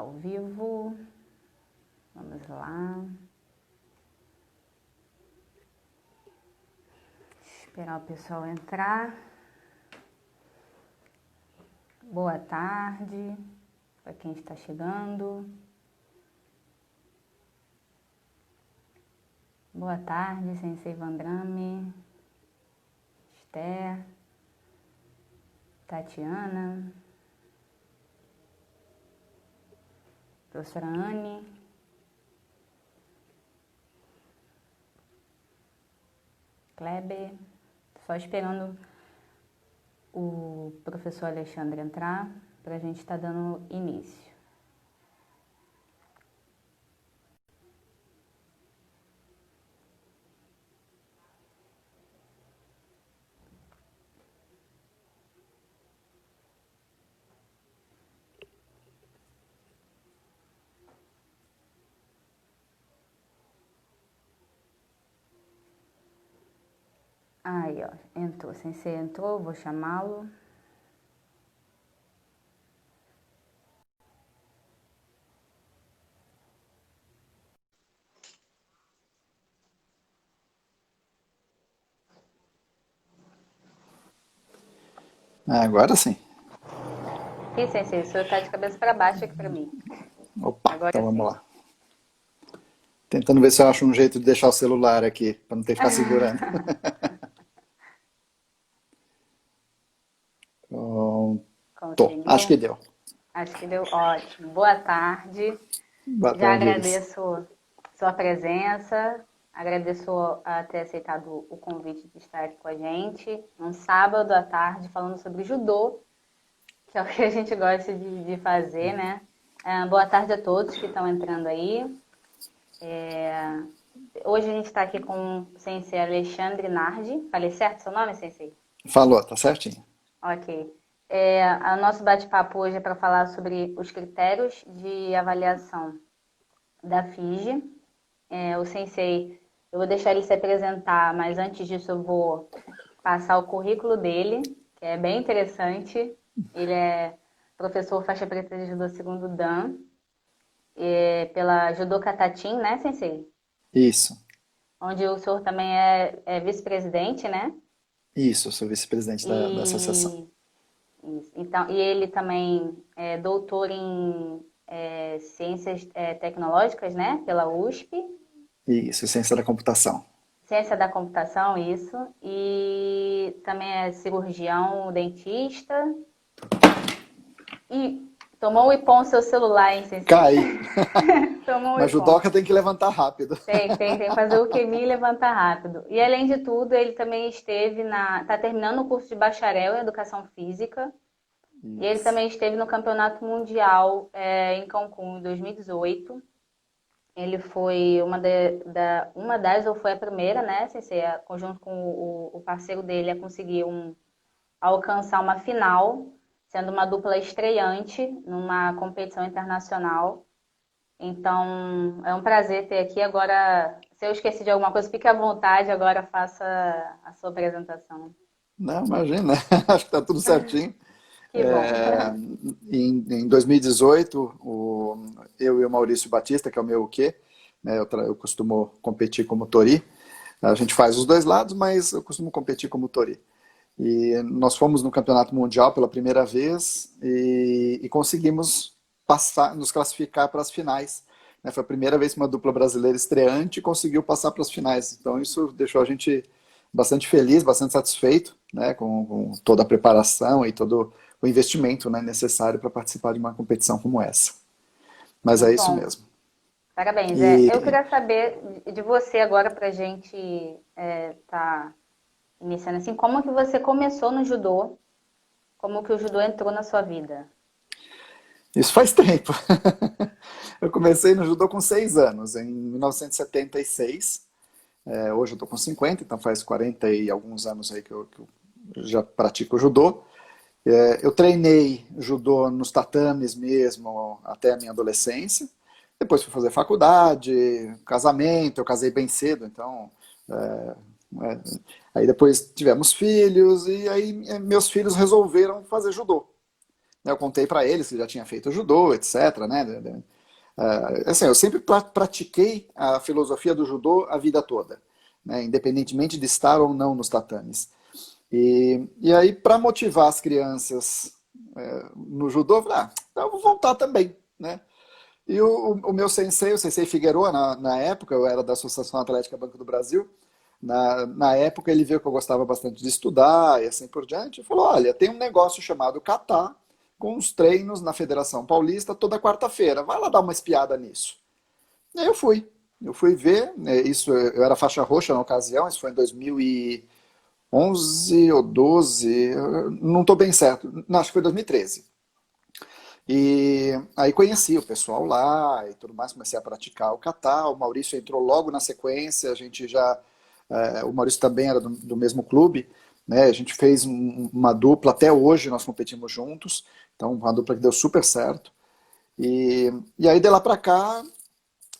Ao vivo. Vamos lá. Esperar o pessoal entrar. Boa tarde para quem está chegando. Boa tarde, Sensei Vandrame, Esther, Tatiana, professora Anne, Kleber. Só esperando o professor Alexandre entrar para a gente estar dando início. Aí, ó, entrou. Sensei entrou, vou chamá-lo. Agora sim. Ih, Sensei, o senhor está de cabeça para baixo aqui para mim. Opa, então Agora vamos sim. lá. Tentando ver se eu acho um jeito de deixar o celular aqui, para não ter que ficar segurando. Pronto, acho Conseguiu? que deu. Acho que deu ótimo. Boa tarde. Boa Já tarde, Iris. agradeço sua presença, agradeço a ter aceitado o convite de estar aqui com a gente, um sábado à tarde, falando sobre judô, que é o que a gente gosta de fazer, né? Boa tarde a todos que estão entrando aí. Hoje a gente está aqui com o Sensei Alexandre Nardi. Falei certo seu nome, Sensei? Falou, tá certinho? Ok. O nosso bate-papo hoje é para falar sobre os critérios de avaliação da FIGE. O Sensei, eu vou deixar ele se apresentar, mas antes disso eu vou passar o currículo dele, que é bem interessante. Ele é professor faixa preta de judô segundo Dan, pela Judô Katatin, né, Sensei? Isso, Onde o senhor também é vice-presidente, né? isso, eu sou vice-presidente da associação. E, então, e ele também é doutor em ciências tecnológicas, né, pela USP. Isso, ciência da computação. Ciência da computação, isso. E também é cirurgião, dentista. E tomou um ipom no seu celular, hein, Sensei? Cai, Tomou um mas ipom. judoca tem que levantar rápido. Tem que fazer o QMI e levantar rápido. E além de tudo, ele também esteve tá terminando o curso de bacharel em Educação Física. E ele Isso. também esteve no Campeonato Mundial em Cancún em 2018. Ele foi uma das, ou foi a primeira, né, Sensei, conjunto com o parceiro dele, a conseguir alcançar uma final, sendo uma dupla estreante numa competição internacional. Então, é um prazer ter aqui. Agora, se eu esqueci de alguma coisa, fique à vontade, agora faça a sua apresentação. Não, imagina, acho que tá tudo certinho. Que bom. Em 2018, eu e o Maurício Batista, que é o meu quê, né, eu costumo competir como tori. A gente faz os dois lados, mas eu costumo competir como tori. E nós fomos no Campeonato Mundial pela primeira vez e conseguimos passar, nos classificar para as finais. Né? Foi a primeira vez que uma dupla brasileira estreante conseguiu passar para as finais. Então isso deixou a gente bastante feliz, bastante satisfeito, né? Com toda a preparação e todo o investimento, né, necessário para participar de uma competição como essa. Mas é Muito isso bom. mesmo. Parabéns. Eu E queria saber de você agora para a gente tá iniciando assim, como que você começou no judô? Como que o judô entrou na sua vida? isso faz tempo. Eu comecei no judô com 6 anos, em 1976. Hoje eu estou com 50, então faz 40 e alguns anos aí que eu já pratico judô. Eu treinei judô nos tatames mesmo até a minha adolescência. Depois fui fazer faculdade, casamento, eu casei bem cedo, então é, aí depois tivemos filhos e aí meus filhos resolveram fazer judô. né, eu contei para eles que já tinha feito judô, etc, né? Assim, eu sempre pratiquei a filosofia do judô a vida toda, né, independentemente de estar ou não nos tatames. E aí, para motivar as crianças no judô, eu falei, então eu vou voltar também, né? E o meu sensei, o sensei Figueroa, na época, eu era da Associação Atlética Banco do Brasil, na época ele viu que eu gostava bastante de estudar e assim por diante, e falou, olha, tem um negócio chamado Kata, com os treinos na Federação Paulista toda quarta-feira, vai lá dar uma espiada nisso. E aí eu fui ver, né, isso, eu era faixa roxa na ocasião, isso foi em 2011 ou 12, não estou bem certo, não, acho que foi 2013. E aí conheci o pessoal lá e tudo mais, comecei a praticar o kata. O Maurício entrou logo na sequência, a gente já. O Maurício também era do mesmo clube, né? A gente fez uma dupla, até hoje nós competimos juntos, então uma dupla que deu super certo. E aí de lá pra cá,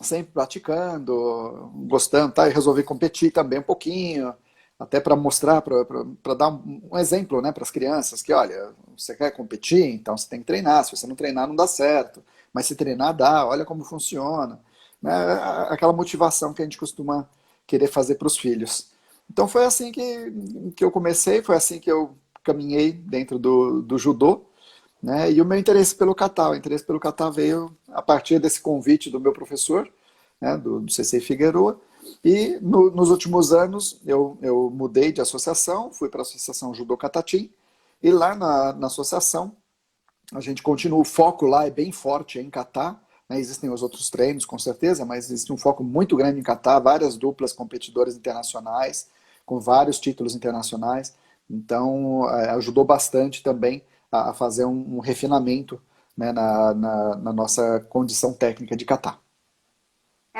sempre praticando, gostando, tá? E resolvi competir também um pouquinho, até para mostrar, para dar um exemplo, né, para as crianças, que olha, você quer competir, então você tem que treinar, se você não treinar não dá certo, mas se treinar dá, olha como funciona, né? Aquela motivação que a gente costuma querer fazer para os filhos. Então foi assim que eu comecei, foi assim que eu caminhei dentro do judô, né? E o meu interesse pelo kata, o interesse pelo kata veio a partir desse convite do meu professor, né, do CC Figueroa, e nos últimos anos eu mudei de associação, fui para a Associação Judô Katatim, e lá na associação a gente continua, o foco lá é bem forte em kata, né, existem os outros treinos com certeza, mas existe um foco muito grande em kata, várias duplas competidoras internacionais, com vários títulos internacionais, então ajudou bastante também a fazer um refinamento, né, na nossa condição técnica de kata.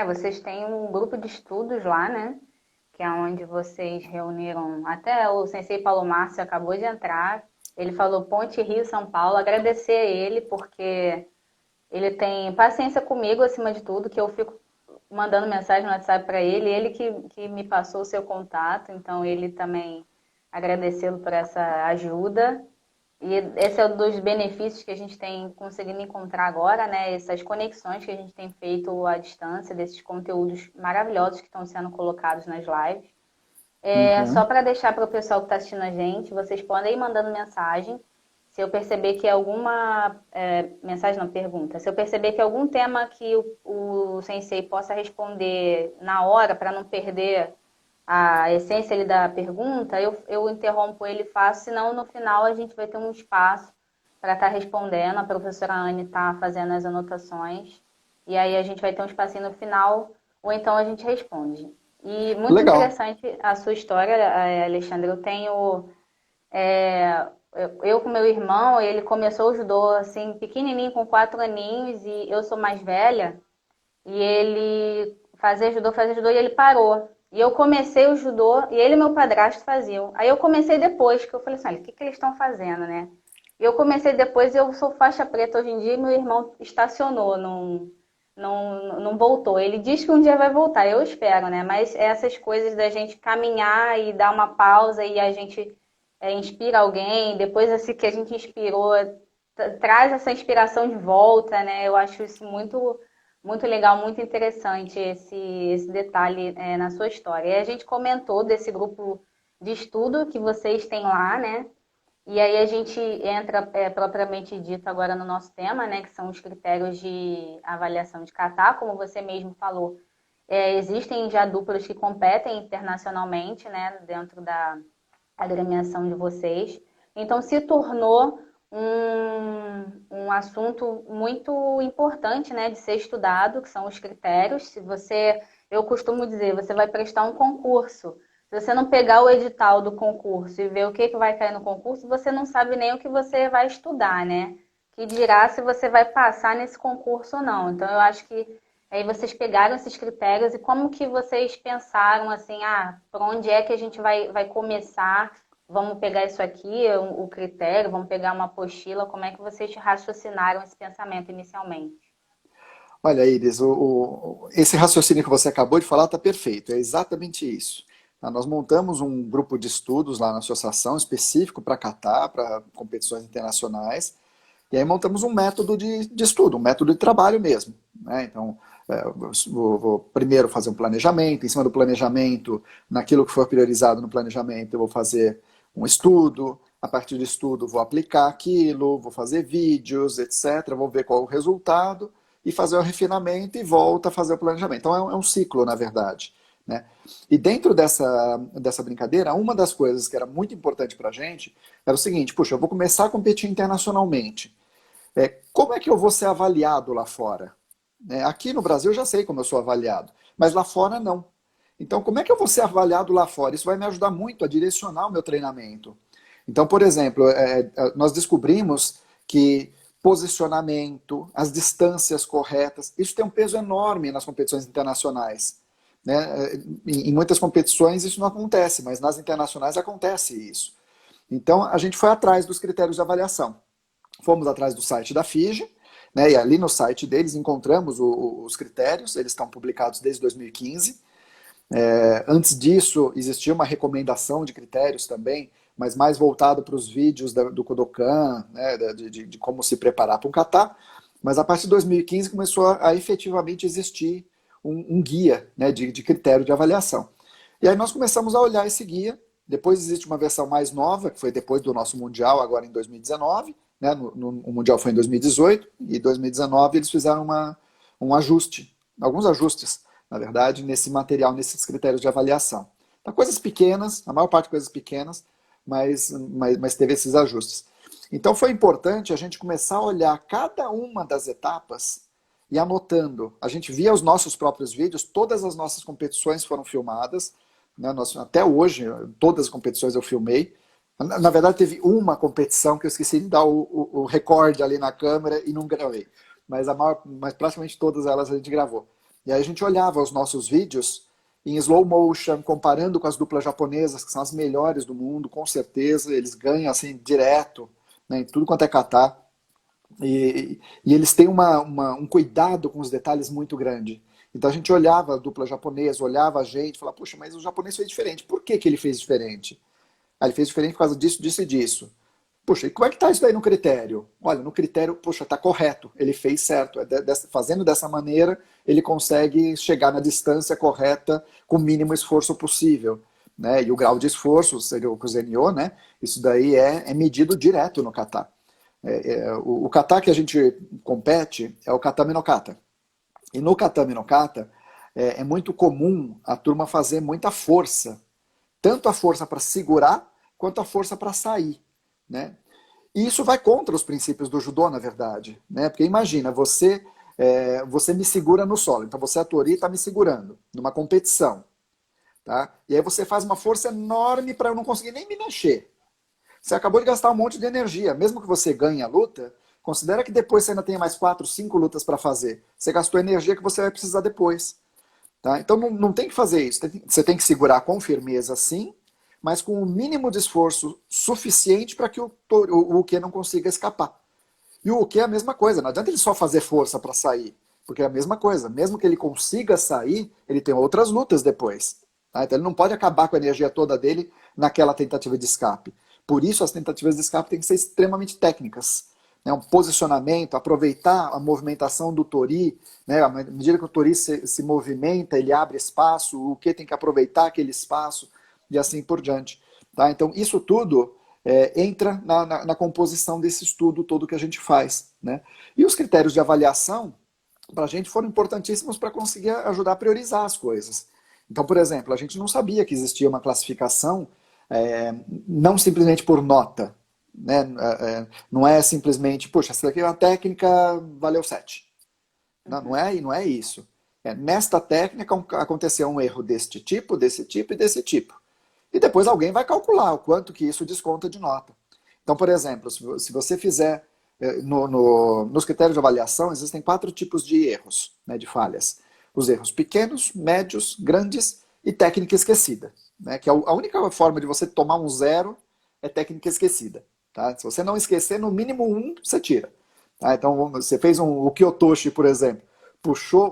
Vocês têm um grupo de estudos lá, né? Que é onde vocês reuniram. Até o Sensei Paulo Márcio acabou de entrar. Ele falou Ponte Rio, São Paulo. Agradecer a ele, porque ele tem paciência comigo, acima de tudo, que eu fico mandando mensagem no WhatsApp para ele. Ele que me passou o seu contato, então ele também agradecê-lo por essa ajuda. E esse é um dos benefícios que a gente tem conseguido encontrar agora, né? Essas conexões que a gente tem feito à distância, desses conteúdos maravilhosos que estão sendo colocados nas lives. Só Uhum. para deixar para o pessoal que está assistindo a gente, vocês podem ir mandando mensagem. Se eu perceber que alguma mensagem, não, pergunta. Se eu perceber que algum tema que o sensei possa responder na hora, para não perder a essência ali da pergunta, eu interrompo ele e faço, senão no final a gente vai ter um espaço para estar respondendo, a professora Anne está fazendo as anotações, e aí a gente vai ter um espacinho no final, ou então a gente responde. E muito Legal. interessante a sua história, Alexandre. Eu tenho. Eu com meu irmão, ele começou o judô assim, pequenininho, com 4 aninhos, e eu sou mais velha. E ele fazia judô e ele parou. E eu comecei o judô e ele e meu padrasto faziam. Aí eu comecei depois, que eu falei assim, olha, o que eles estão fazendo, né? E eu comecei depois e eu sou faixa preta hoje em dia e meu irmão estacionou, não voltou. Ele diz que um dia vai voltar, eu espero, né? Mas essas coisas da gente caminhar e dar uma pausa e a gente inspira alguém, depois assim que a gente inspirou, traz essa inspiração de volta, né? Eu acho isso muito legal, muito interessante esse detalhe na sua história. E a gente comentou desse grupo de estudo que vocês têm lá, né? E aí a gente entra propriamente dito agora no nosso tema, né? Que são os critérios de avaliação de kata, como você mesmo falou. Existem já duplas que competem internacionalmente, né? Dentro da agremiação de vocês. Então se tornou um assunto muito importante, né, de ser estudado, que são os critérios. Se você, eu costumo dizer, você vai prestar um concurso. Se você não pegar o edital do concurso e ver o que vai cair no concurso, você não sabe nem o que você vai estudar, né? Que dirá se você vai passar nesse concurso ou não. Então, eu acho que aí vocês pegaram esses critérios e como que vocês pensaram assim, por onde é que a gente vai começar? Vamos pegar isso aqui, o critério, vamos pegar uma apostila, como é que vocês raciocinaram esse pensamento inicialmente? Olha, Iris, esse raciocínio que você acabou de falar está perfeito, é exatamente isso. Tá? Nós montamos um grupo de estudos lá na associação específico para Catar, para competições internacionais, E aí montamos um método de estudo, um método de trabalho mesmo, né? Então, vou primeiro fazer um planejamento, em cima do planejamento, naquilo que for priorizado no planejamento, eu vou fazer um estudo, a partir do estudo vou aplicar aquilo, vou fazer vídeos, etc., vou ver qual é o resultado e fazer o refinamento e volta a fazer o planejamento. Então é um ciclo, na verdade, né? E dentro dessa brincadeira, uma das coisas que era muito importante para a gente era o seguinte: puxa, eu vou começar a competir internacionalmente. Como é que eu vou ser avaliado lá fora? Aqui no Brasil eu já sei como eu sou avaliado, mas lá fora não. Então, como é que eu vou ser avaliado lá fora? Isso vai me ajudar muito a direcionar o meu treinamento. Então, por exemplo, nós descobrimos que posicionamento, as distâncias corretas, isso tem um peso enorme nas competições internacionais. Né? Em muitas competições isso não acontece, mas nas internacionais acontece isso. Então, a gente foi atrás dos critérios de avaliação. Fomos atrás do site da FIGE, né, e ali no site deles encontramos os critérios, eles estão publicados desde 2015. Antes disso, existia uma recomendação de critérios também, mas mais voltado para os vídeos do Kodokan, né, de como se preparar para um kata. Mas a partir de 2015 começou a efetivamente existir um guia, né, de critério de avaliação. E aí nós começamos a olhar esse guia. Depois existe uma versão mais nova, que foi depois do nosso Mundial, agora em 2019. Né, o Mundial foi em 2018, e em 2019 eles fizeram um ajuste, alguns ajustes, na verdade, nesse material, nesses critérios de avaliação. Então, coisas pequenas, a maior parte de coisas pequenas, mas teve esses ajustes. Então foi importante a gente começar a olhar cada uma das etapas e anotando. A gente via os nossos próprios vídeos, todas as nossas competições foram filmadas, né, até hoje, todas as competições eu filmei. Na verdade, teve uma competição que eu esqueci de dar o recorde ali na câmera e não gravei. Mas praticamente todas elas a gente gravou. E aí a gente olhava os nossos vídeos em slow motion, comparando com as duplas japonesas, que são as melhores do mundo, com certeza. Eles ganham assim direto, né, em tudo quanto é kata. E eles têm um cuidado com os detalhes muito grande. Então a gente olhava a dupla japonesa, olhava a gente, falava, puxa, mas o japonês fez diferente. Por que ele fez diferente? Ele fez diferente por causa disso, disso e disso. Puxa, e como é que está isso daí no critério? Olha, no critério, puxa, está correto, ele fez certo. Fazendo dessa maneira, ele consegue chegar na distância correta com o mínimo esforço possível. Né? E o grau de esforço, seria o Kuzenyo, né? Isso daí é medido direto no kata. O kata que a gente compete é o katame no kata. E no katame no kata é muito comum a turma fazer muita força. Tanto a força para segurar, quanto a força para sair. Né? E isso vai contra os princípios do judô, na verdade. Né? Porque imagina, você me segura no solo. Então você, a Tori, está me segurando numa competição. Tá? E aí você faz uma força enorme para eu não conseguir nem me mexer. Você acabou de gastar um monte de energia. Mesmo que você ganhe a luta, considera que depois você ainda tem mais 4, 5 lutas para fazer. Você gastou energia que você vai precisar depois. Tá? Então não tem que fazer isso. Você tem que segurar com firmeza, sim, mas com o mínimo de esforço suficiente para que o Uke não consiga escapar. E o Uke é a mesma coisa. Não adianta ele só fazer força para sair, porque é a mesma coisa. Mesmo que ele consiga sair, ele tem outras lutas depois. Tá? Então ele não pode acabar com a energia toda dele naquela tentativa de escape. Por isso as tentativas de escape têm que ser extremamente técnicas. Né? Um posicionamento, aproveitar a movimentação do Tori, né? À medida que o Tori se movimenta, ele abre espaço, o que tem que aproveitar aquele espaço e assim por diante. Tá? Então isso tudo entra na composição desse estudo todo que a gente faz. Né? E os critérios de avaliação, para a gente, foram importantíssimos para conseguir ajudar a priorizar as coisas. Então, por exemplo, a gente não sabia que existia uma classificação não simplesmente por nota. Né? Não é simplesmente, puxa, essa daqui é uma técnica, valeu 7. Não é isso. Nesta técnica aconteceu um erro desse tipo e desse tipo. E depois alguém vai calcular o quanto que isso desconta de nota. Então, por exemplo, se você fizer nos critérios de avaliação, existem 4 tipos de erros, né, de falhas. Os erros pequenos, médios, grandes e técnica esquecida. Né, que a única forma de você tomar um 0 é técnica esquecida. Tá? Se você não esquecer, no mínimo 1, você tira. Tá? Então, você fez o Kyotoshi, por exemplo.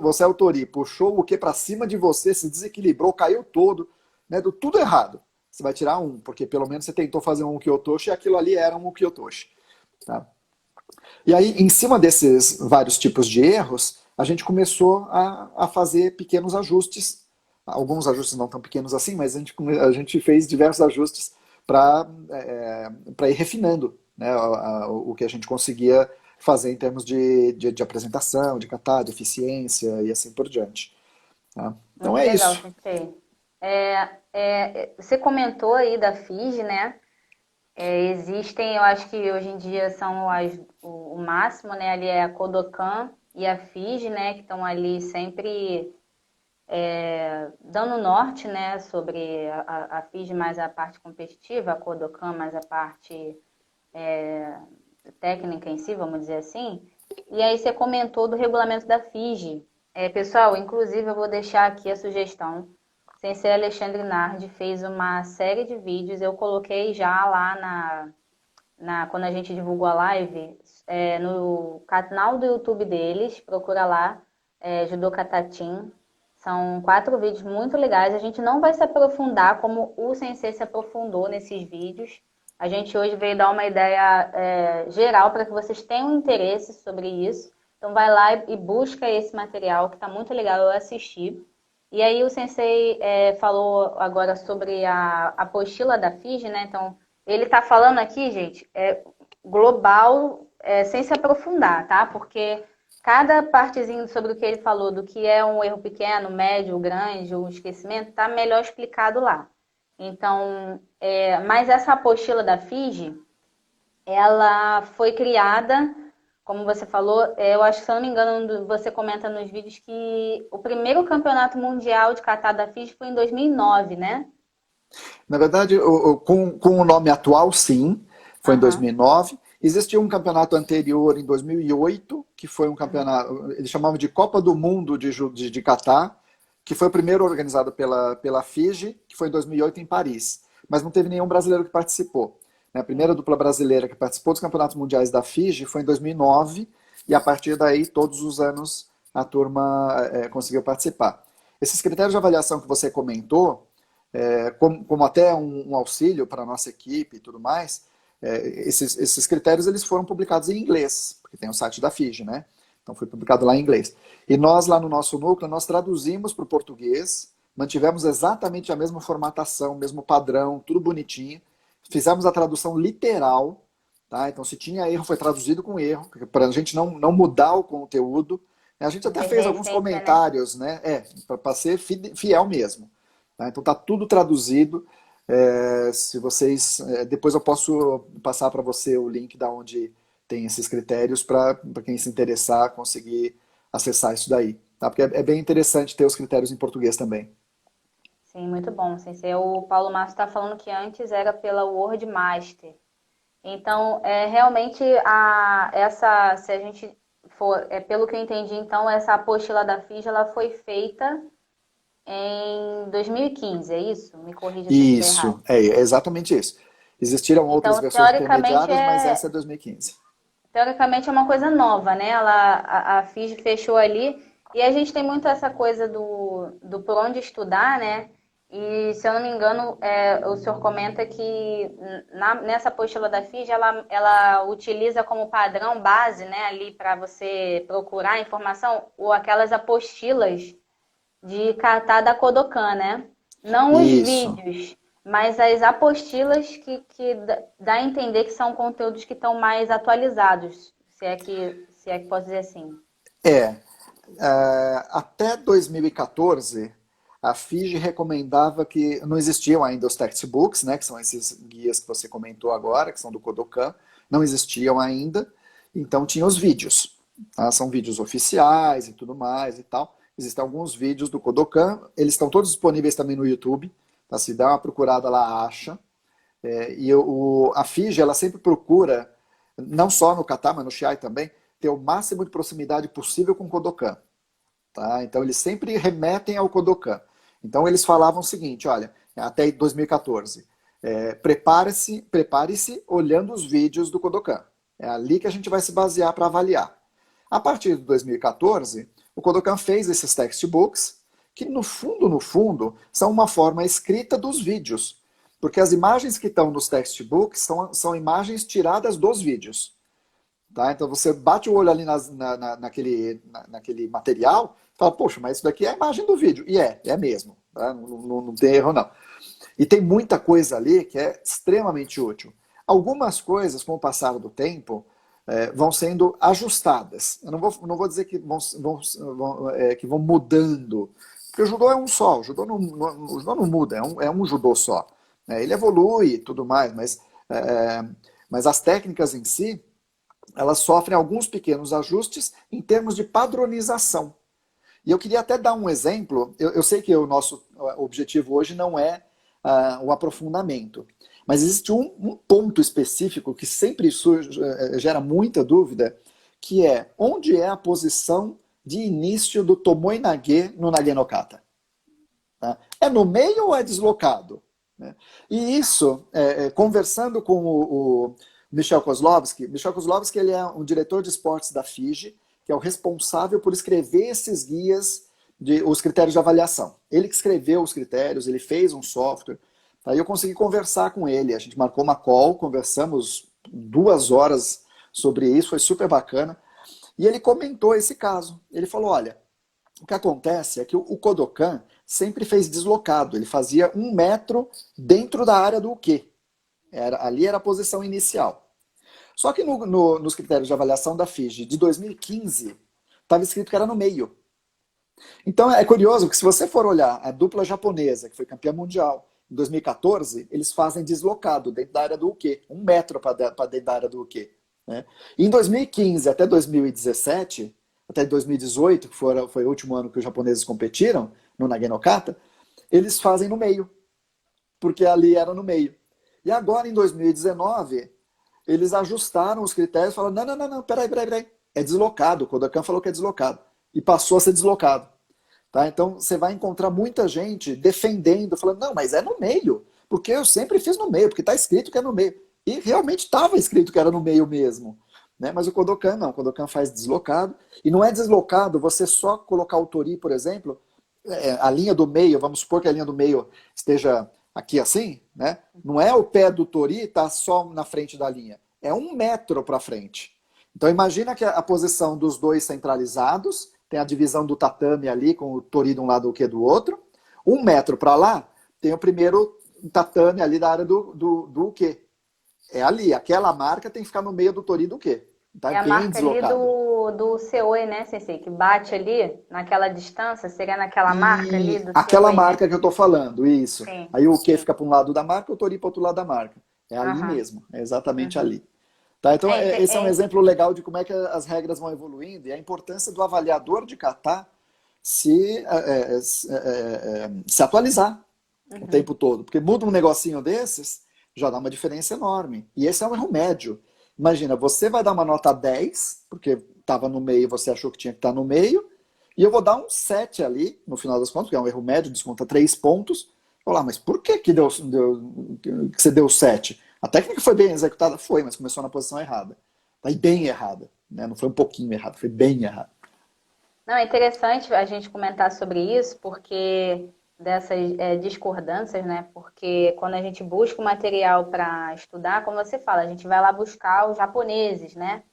Você é o Tori, puxou o que para cima de você, se desequilibrou, caiu todo, né, deu tudo errado. Você vai tirar 1, porque pelo menos você tentou fazer um Kyotoshi e aquilo ali era um Kyotoshi. Tá? E aí, em cima desses vários tipos de erros, a gente começou a fazer pequenos ajustes. Alguns ajustes não tão pequenos assim, mas a gente fez diversos ajustes para ir refinando, né, o que a gente conseguia fazer em termos de apresentação, de catar, de eficiência e assim por diante. Tá? Então Muito é legal, isso. Sensei. Você comentou aí da FIG, né? Existem, eu acho que hoje em dia são o máximo, né? Ali é a Kodokan e a FIG, né? Que estão ali sempre dando norte, né? Sobre a FIG mais a parte competitiva, a Kodokan mais a parte técnica em si, vamos dizer assim. E aí você comentou do regulamento da FIGE. Pessoal, inclusive eu vou deixar aqui a sugestão. Sensei Alexandre Nardi fez uma série de vídeos, eu coloquei já lá quando a gente divulgou a live, no canal do YouTube deles, procura lá, Judoka Tatim. São 4 vídeos muito legais. A gente não vai se aprofundar como o Sensei se aprofundou nesses vídeos. A gente hoje veio dar uma ideia geral para que vocês tenham interesse sobre isso. Então vai lá e busca esse material que está muito legal, eu assisti. E aí o Sensei falou agora sobre a apostila da FIGE, né? Então ele está falando aqui, gente, global, sem se aprofundar, tá? Porque cada partezinho sobre o que ele falou, do que é um erro pequeno, médio, grande, um esquecimento, tá melhor explicado lá. Então, mas essa apostila da FIGE, ela foi criada, como você falou, eu acho que, se eu não me engano, você comenta nos vídeos que o primeiro campeonato mundial de kata da FIGE foi em 2009, né? Na verdade, com o nome atual, sim, foi em Aham. 2009. Existia um campeonato anterior em 2008, que foi um campeonato, eles chamavam de Copa do Mundo de Catar, que foi o primeiro organizado pela FIGE, que foi em 2008 em Paris. Mas não teve nenhum brasileiro que participou. A primeira dupla brasileira que participou dos campeonatos mundiais da FIGE foi em 2009, e a partir daí, todos os anos, a turma conseguiu participar. Esses critérios de avaliação que você comentou, como até um auxílio para a nossa equipe e tudo mais, esses critérios eles foram publicados em inglês, porque tem o site da FIGE, né? Então foi publicado lá em inglês. E nós lá no nosso núcleo, nós traduzimos para o português, mantivemos exatamente a mesma formatação, mesmo padrão, tudo bonitinho. Fizemos a tradução literal, tá? Então se tinha erro, foi traduzido com erro, para a gente não mudar o conteúdo. A gente até fez Perder a alguns essência, né? comentários, né? Para ser fiel mesmo. Tá? Então está tudo traduzido. Se vocês, depois eu posso passar para você o link da onde tem esses critérios para quem se interessar conseguir acessar isso daí, tá? Porque é bem interessante ter os critérios em português também. Sim, muito bom, Sensei. O Paulo Márcio está falando que antes era pela Word Master. Então, realmente, se a gente for, pelo que eu entendi, então, essa apostila da FIJ, ela foi feita em 2015, é isso? Me corrija se eu estiver errado. Isso, é exatamente isso. Existiram outras Então, versões intermediárias, mas essa é 2015. teoricamente é uma coisa nova, né? A FIJ fechou ali. E a gente tem muito essa coisa do por onde estudar, né? E, se eu não me engano, o senhor comenta que nessa apostila da FIJ, ela utiliza como padrão base, né, ali para você procurar informação, ou aquelas apostilas de kata da Kodokan, né? Não os Isso. vídeos, mas as apostilas que dá a entender que são conteúdos que estão mais atualizados, se é que posso dizer assim. É, até 2014, a FIGE recomendava que não existiam ainda os textbooks, né, que são esses guias que você comentou agora, que são do Kodokan, não existiam ainda, então tinha os vídeos. Tá? São vídeos oficiais e tudo mais e tal. Existem alguns vídeos do Kodokan, eles estão todos disponíveis também no YouTube, tá? Se dá uma procurada lá, acha. A FIGE, ela sempre procura, não só no kata, mas no shiai também, ter o máximo de proximidade possível com o Kodokan. Tá? Então eles sempre remetem ao Kodokan. Então eles falavam o seguinte, olha, até 2014, prepare-se olhando os vídeos do Kodokan. É ali que a gente vai se basear para avaliar. A partir de 2014, o Kodokan fez esses textbooks, que no fundo, são uma forma escrita dos vídeos. Porque as imagens que estão nos textbooks são imagens tiradas dos vídeos. Tá? Então você bate o olho ali naquele material, fala, poxa, mas isso daqui é a imagem do vídeo. E é mesmo. Tá? Não tem erro, não. E tem muita coisa ali que é extremamente útil. Algumas coisas, com o passar do tempo, vão sendo ajustadas. Eu não vou dizer que que vão mudando, porque o judô é um só, o judô não muda, é um judô só. Né? Ele evolui e tudo mais, mas as técnicas em si, elas sofrem alguns pequenos ajustes em termos de padronização. E eu queria até dar um exemplo. Eu sei que o nosso objetivo hoje não é o aprofundamento, mas existe um ponto específico que sempre gera muita dúvida, que é onde é a posição de início do Tomoe Nage no Nage no Kata. Tá? É no meio ou é deslocado? Né? E isso, conversando com o Michel Kozlowski ele é um diretor de esportes da FIGE, que é o responsável por escrever esses guias, os critérios de avaliação. Ele que escreveu os critérios, ele fez um software. Aí eu consegui conversar com ele, a gente marcou uma call, conversamos 2 horas sobre isso, foi super bacana. E ele comentou esse caso. Ele falou, olha, o que acontece é que o Kodokan sempre fez deslocado, ele fazia 1 metro dentro da área do uke. Ali era a posição inicial. Só que nos critérios de avaliação da FIGE de 2015, estava escrito que era no meio. Então é curioso que se você for olhar a dupla japonesa, que foi campeã mundial, em 2014, eles fazem deslocado dentro da área do uke, 1 metro para dentro da área do uke. Né? E em 2015 até 2017, até 2018, que foi o último ano que os japoneses competiram, no Nage no Kata, eles fazem no meio, porque ali era no meio. E agora, em 2019, eles ajustaram os critérios e falaram, não, peraí, é deslocado, o Kodokan falou que é deslocado, e passou a ser deslocado. Tá? Então, você vai encontrar muita gente defendendo, falando, não, mas é no meio, porque eu sempre fiz no meio, porque está escrito que é no meio. E realmente estava escrito que era no meio mesmo. Né? Mas o Kodokan não, o Kodokan faz deslocado, e não é deslocado você só colocar o tori, por exemplo, a linha do meio, vamos supor que a linha do meio esteja aqui assim, né? Não é o pé do tori tá só na frente da linha, é 1 metro para frente. Então imagina que a posição dos dois centralizados, tem a divisão do tatame ali, com o tori de um lado e o que do outro. 1 metro para lá, tem o primeiro tatame ali da área do uke. É ali, aquela marca tem que ficar no meio do tori do uke. Tá É a bem marca ali deslocado. do Seoi, né, Sensei? Que bate ali naquela distância, seria naquela marca ali E do aquela Seoi, né? marca que eu estou falando, isso. Sim, Aí o que sim. fica para um lado da marca, o tori para outro lado da marca. É ali Aham. mesmo, é exatamente Uhum. ali. Tá, então, É, esse é um exemplo legal de como é que as regras vão evoluindo e a importância do avaliador de kata se atualizar o uhum. tempo todo. Porque muda um negocinho desses, já dá uma diferença enorme. E esse é um erro médio. Imagina, você vai dar uma nota 10, porque estava no meio e você achou que tinha que estar no meio, e eu vou dar um 7 ali, no final das contas, que é um erro médio, desconta 3 pontos. Vou lá, mas por que que você deu 7? A técnica foi bem executada? Foi, mas começou na posição errada. Vai bem errada. Né? Não foi um pouquinho errado, foi bem errado. Não, é interessante a gente comentar sobre isso, porque dessas discordâncias, né? Porque quando a gente busca o material para estudar, como você fala, a gente vai lá buscar os japoneses, né?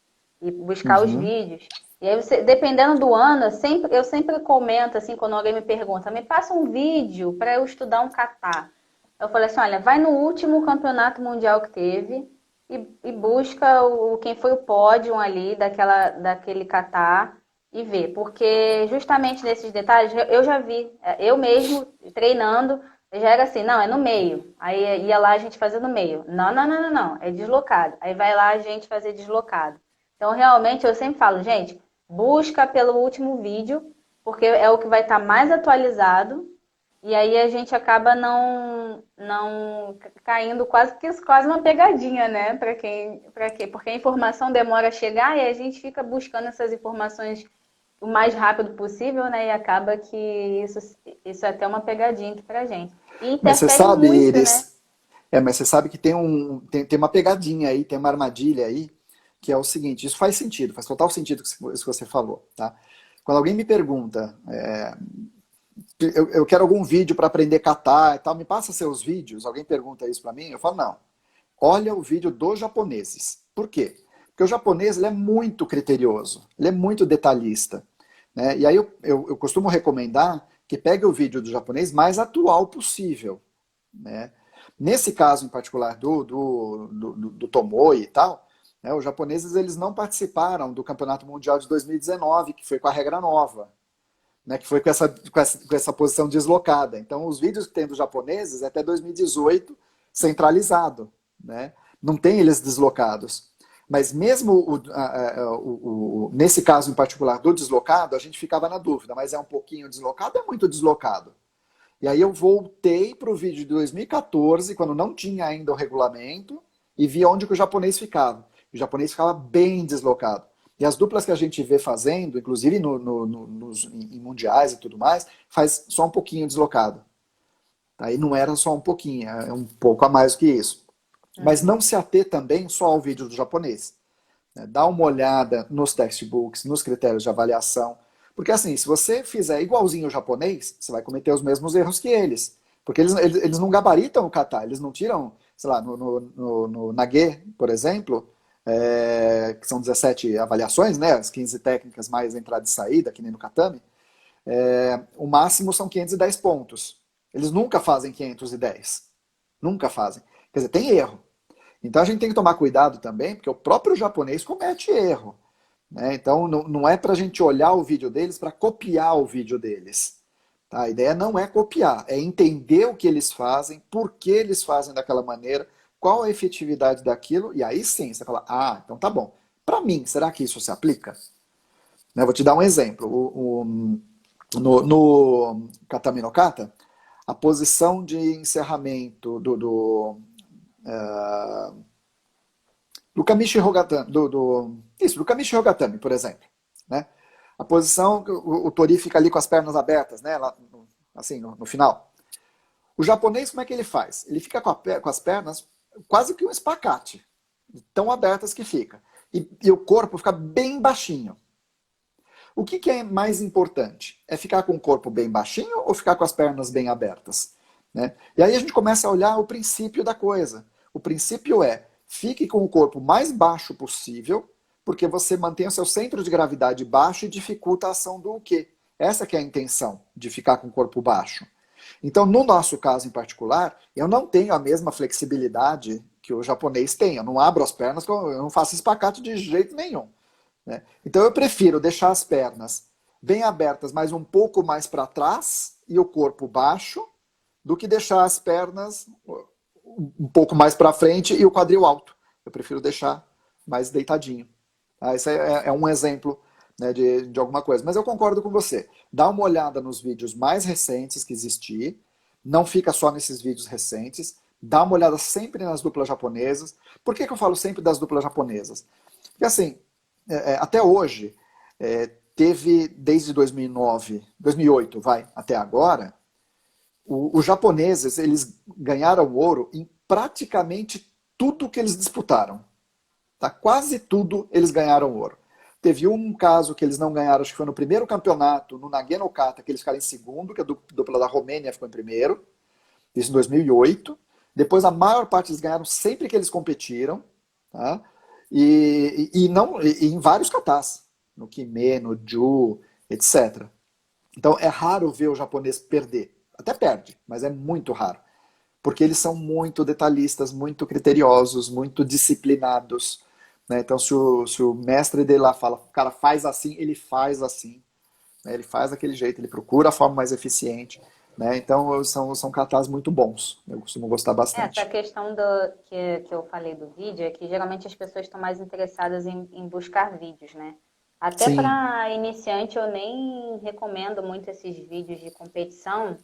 E buscar os Uhum. vídeos. E aí você, dependendo do ano, eu sempre comento assim, quando alguém me pergunta, me passa um vídeo para eu estudar um kata. Eu falei assim, olha, vai no último campeonato mundial que teve e busca quem foi o pódio ali daquele kata e vê. Porque justamente nesses detalhes eu já vi, eu mesmo treinando, já era assim, não, é no meio. Aí ia lá a gente fazer no meio. Não, é deslocado. Aí vai lá a gente fazer deslocado. Então, realmente, eu sempre falo, gente, busca pelo último vídeo, porque é o que vai estar mais atualizado, e aí a gente acaba não caindo quase uma pegadinha, né? Para quê? Porque a informação demora a chegar e a gente fica buscando essas informações o mais rápido possível, né? E acaba que isso é até uma pegadinha aqui pra gente. E Mas você interfere sabe, muito, né? Iris, mas você sabe que tem uma pegadinha aí, tem uma armadilha aí, que é o seguinte, isso faz sentido, faz total sentido isso que você falou, tá? Quando alguém me pergunta, eu quero algum vídeo para aprender kata e tal, me passa seus vídeos, alguém pergunta isso para mim, eu falo, não, olha o vídeo dos japoneses. Por quê? Porque o japonês ele é muito criterioso, ele é muito detalhista. Né? E aí eu costumo recomendar que pegue o vídeo do japonês mais atual possível. Né? Nesse caso em particular do Tomoe e tal, né, os japoneses eles não participaram do Campeonato Mundial de 2019, que foi com a regra nova, né, que foi com essa posição deslocada. Então, os vídeos que tem dos japoneses é até 2018 centralizado, né? Não tem eles deslocados. Mas mesmo nesse caso em particular do deslocado, a gente ficava na dúvida, mas é um pouquinho deslocado, é muito deslocado. E aí eu voltei para o vídeo de 2014, quando não tinha ainda o regulamento, e vi onde que o japonês ficava. O japonês ficava bem deslocado. E as duplas que a gente vê fazendo, inclusive em mundiais e tudo mais, faz só um pouquinho deslocado. Aí não era só um pouquinho, é um pouco a mais do que isso. Mas não se ater também só ao vídeo do japonês. Né? Dá uma olhada nos textbooks, nos critérios de avaliação. Porque assim, se você fizer igualzinho o japonês, você vai cometer os mesmos erros que eles. Porque eles não gabaritam o kata, eles não tiram, sei lá, no nage, por exemplo, que são 17 avaliações, né, as 15 técnicas mais entrada e saída, que nem no tatame, o máximo são 510 pontos. Eles nunca fazem 510. Nunca fazem. Quer dizer, tem erro. Então a gente tem que tomar cuidado também, porque o próprio japonês comete erro. Né? Então não é para a gente olhar o vídeo deles para copiar o vídeo deles. Tá? A ideia não é copiar, é entender o que eles fazem, por que eles fazem daquela maneira, qual a efetividade daquilo, e aí sim você fala, ah, então tá bom. Para mim, será que isso se aplica? Né? Vou te dar um exemplo. No Katami no Kata, a posição de encerramento do Kamishi Hogatami, do Kamishi Hogatami, por exemplo. Né? A posição, o Tori fica ali com as pernas abertas, né? Lá, assim, no final. O japonês, como é que ele faz? Ele fica com as pernas quase que um espacate, tão abertas que fica. E o corpo fica bem baixinho. O que é mais importante? É ficar com o corpo bem baixinho ou ficar com as pernas bem abertas? Né? E aí a gente começa a olhar o princípio da coisa. O princípio é, fique com o corpo mais baixo possível, porque você mantém o seu centro de gravidade baixo e dificulta a ação do quê? Essa que é a intenção de ficar com o corpo baixo. Então, no nosso caso em particular, eu não tenho a mesma flexibilidade que o japonês tem. Eu não abro as pernas, eu não faço espacate de jeito nenhum. Né? Então eu prefiro deixar as pernas bem abertas, mas um pouco mais para trás e o corpo baixo, do que deixar as pernas um pouco mais para frente e o quadril alto. Eu prefiro deixar mais deitadinho. Tá? Esse é um exemplo, né, de alguma coisa. Mas eu concordo com você. Dá uma olhada nos vídeos mais recentes que existir. Não fica só nesses vídeos recentes. Dá uma olhada sempre nas duplas japonesas. Por que eu falo sempre das duplas japonesas? Porque assim, até hoje, teve desde 2009, 2008, até agora, os japoneses eles ganharam ouro em praticamente tudo que eles disputaram. Tá? Quase tudo eles ganharam ouro. Teve um caso que eles não ganharam, acho que foi no primeiro campeonato, no Nagano Kata, que eles ficaram em segundo, que a dupla da Romênia ficou em primeiro, isso em 2008. Depois a maior parte eles ganharam sempre que eles competiram, tá? E em vários katas, no Kime, no Ju, etc. Então é raro ver o japonês perder. Até perde, mas é muito raro. Porque eles são muito detalhistas, muito criteriosos, muito disciplinados. Né? Então se o mestre dele lá fala, cara, faz assim, ele faz assim. Né? Ele faz daquele jeito, ele procura a forma mais eficiente. Né? Então são katas muito bons. Eu costumo gostar Essa bastante. questão que eu falei do vídeo é que geralmente as pessoas estão mais interessadas em buscar vídeos, né? Até Sim, para iniciante eu nem recomendo muito esses vídeos de competição.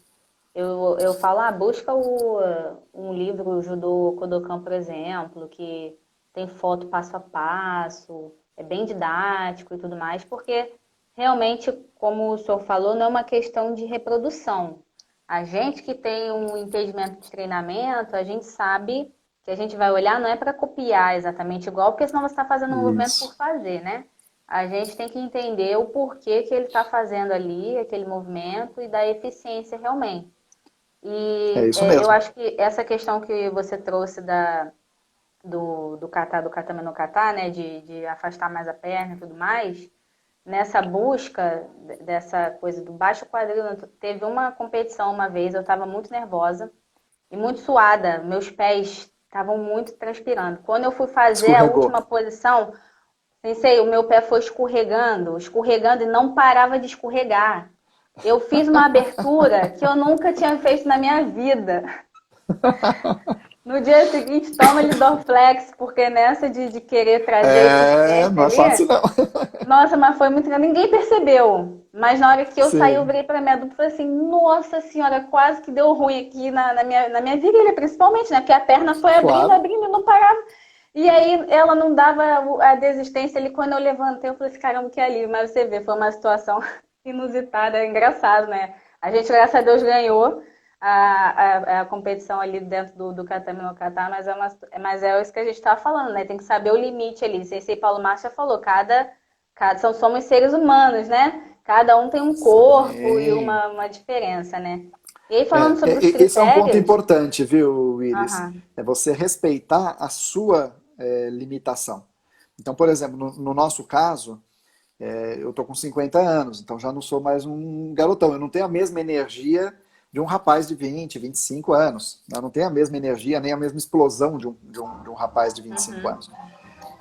Eu falo, busca um livro, o Judô Kodokan, por exemplo, que tem foto passo a passo, é bem didático e tudo mais, porque realmente, como o senhor falou, não é uma questão de reprodução. A gente que tem um entendimento de treinamento, a gente sabe que a gente vai olhar, não é para copiar exatamente igual, porque senão você está fazendo um movimento por isso. fazer, né? A gente tem que entender o porquê que ele está fazendo ali, aquele movimento, e da eficiência realmente. É E isso eu mesmo. acho que essa questão que você trouxe do kata, do katame no kata, né, de afastar mais a perna e tudo mais, nessa busca dessa coisa do baixo quadril, teve uma competição uma vez, eu estava muito nervosa e muito suada, meus pés estavam muito transpirando. Quando eu fui fazer a Escorregou. última posição, pensei, o meu pé foi escorregando, escorregando e não parava de escorregar. Eu fiz uma abertura que eu nunca tinha feito na minha vida. No dia seguinte, toma-lhe Dorflex, porque nessa de querer trazer esse É, step não é fácil ali, não. nossa, mas foi muito. Ninguém percebeu. Mas na hora que eu saí, eu Sim, virei pra minha dupla e falei assim: Nossa senhora, quase que deu ruim aqui na minha virilha, principalmente, né? Porque a perna foi abrindo, claro. abrindo, não parava. E aí ela não dava a desistência ali. Quando eu levantei, eu falei assim: Caramba, que alívio. Mas você vê, foi uma situação inusitada, é engraçado, né? A gente, graças a Deus, ganhou a competição ali dentro do Katame no Kata, mas é isso que a gente estava falando, né? Tem que saber o limite ali. Sensei Paulo Márcio já falou, somos seres humanos, né? Cada um tem um corpo e Sim. uma diferença, né? E aí, falando sobre os Esse é um ponto critérios, importante, viu, Iris? aham, É você respeitar a sua limitação. Então, por exemplo, no nosso caso, eu estou com 50 anos, então já não sou mais um garotão. Eu não tenho a mesma energia de um rapaz de 20, 25 anos. Eu não tenho a mesma energia, nem a mesma explosão de um rapaz de 25 uhum, anos.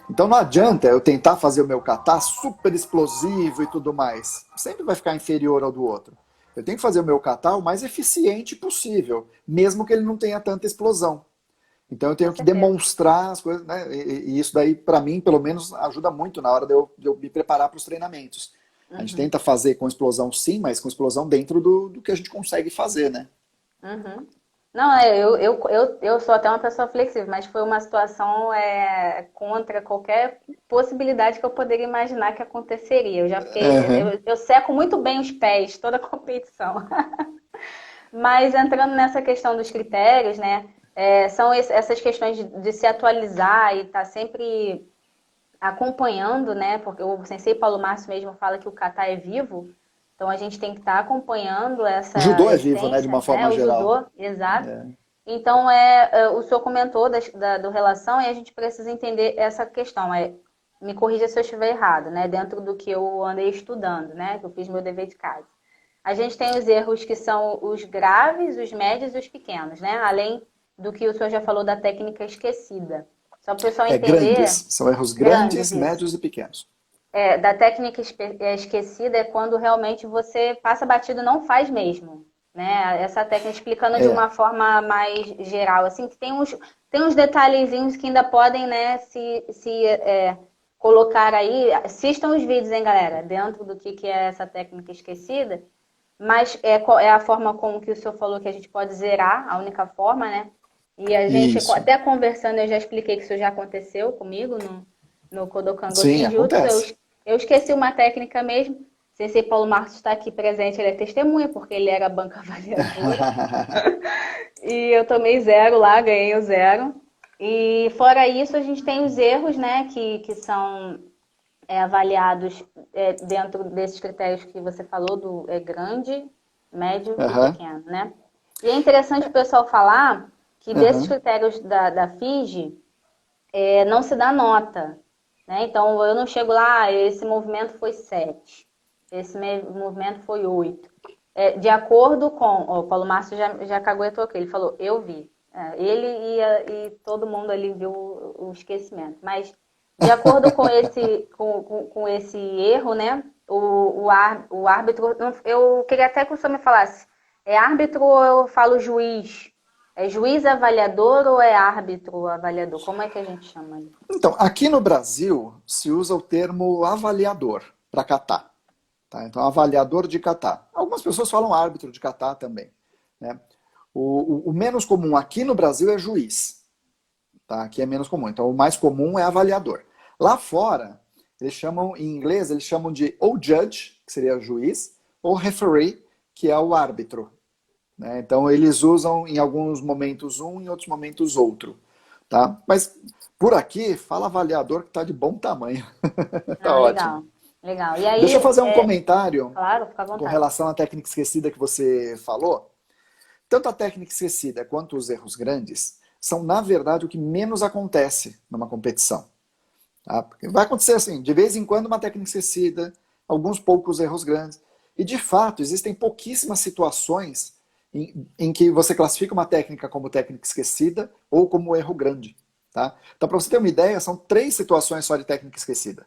Então não adianta eu tentar fazer o meu kata super explosivo e tudo mais. Sempre vai ficar inferior ao do outro. Eu tenho que fazer o meu kata o mais eficiente possível, mesmo que ele não tenha tanta explosão. Então eu com tenho que certeza. demonstrar as coisas, né? E isso daí, para mim, pelo menos, ajuda muito na hora de eu me preparar para os treinamentos. A gente Uhum, tenta fazer com explosão sim, mas com explosão dentro do que a gente consegue fazer, né? uhum. Não, eu sou até uma pessoa flexível, mas foi uma situação contra qualquer possibilidade que eu poderia imaginar que aconteceria. Eu já fiquei, Uhum. eu seco muito bem os pés, toda a competição. Mas entrando nessa questão dos critérios, né? São essas questões de se atualizar e estar sempre acompanhando, né? Porque o Sensei Paulo Márcio mesmo fala que o kata é vivo, então a gente tem que estar acompanhando O essa judô é vivo, né, de essência, uma né? forma O geral. judô, exato. É. Então, o senhor comentou do relação e a gente precisa entender essa questão. Me corrija se eu estiver errado, né? Dentro do que eu andei estudando, né? Que eu fiz meu dever de casa. A gente tem os erros que são os graves, os médios e os pequenos, né? Além do que o senhor já falou da técnica esquecida. Só para o pessoal entender, Grandes, são erros grandes grandes, isso. médios e pequenos. Da técnica esquecida é quando realmente você passa batido e não faz mesmo. Né? Essa técnica explicando de É, uma forma mais geral, assim, que tem uns detalhezinhos que ainda podem, né, se colocar aí. Assistam os vídeos, hein, galera, dentro do que é essa técnica esquecida, mas é a forma como que o senhor falou que a gente pode zerar, a única forma, né? E a gente, isso. até conversando, eu já expliquei que isso já aconteceu comigo no Kodokan Sim, Goshin Jutsu. Eu, acontece. eu esqueci uma técnica mesmo. Sensei Paulo Marcos está aqui presente, ele é testemunha, porque ele era banca avaliadora. E eu tomei zero lá, ganhei o zero. E fora isso, a gente tem os erros, né, que são avaliados dentro desses critérios que você falou, do grande, médio e Aham, pequeno, né? E é interessante o pessoal falar que desses aham. critérios da FIGE, não se dá nota, né? Então, eu não chego lá, esse movimento foi 7, esse movimento foi 8. De acordo com... O Paulo Márcio já caguetou aqui, ele falou, eu vi. Ele e todo mundo ali viu o esquecimento. Mas, de acordo com esse erro, né? O árbitro... Eu queria até que o senhor me falasse, é árbitro ou eu falo juiz? É juiz avaliador ou é árbitro avaliador? Como é que a gente chama ali? Então, aqui no Brasil se usa o termo avaliador para kata. Tá? Então, avaliador de kata. Algumas pessoas falam árbitro de kata também. Né? O menos comum aqui no Brasil é juiz. Tá? Aqui é menos comum. Então, o mais comum é avaliador. Lá fora, eles chamam, em inglês, eles chamam de ou judge, que seria juiz, ou referee, que é o árbitro. Né? Então, eles usam em alguns momentos um, em outros momentos outro. Tá? Mas por aqui, fala avaliador que está de bom tamanho. Tá Ah, ótimo. legal. Legal. E aí, Deixa eu fazer um comentário claro, fica à com vontade. relação à técnica esquecida que você falou. Tanto a técnica esquecida quanto os erros grandes, são, na verdade, o que menos acontece numa competição. Tá? Porque vai acontecer assim, de vez em quando uma técnica esquecida, alguns poucos erros grandes. E, de fato, existem pouquíssimas situações em que você classifica uma técnica como técnica esquecida ou como erro grande. Tá? Então, para você ter uma ideia, são 3 situações só de técnica esquecida.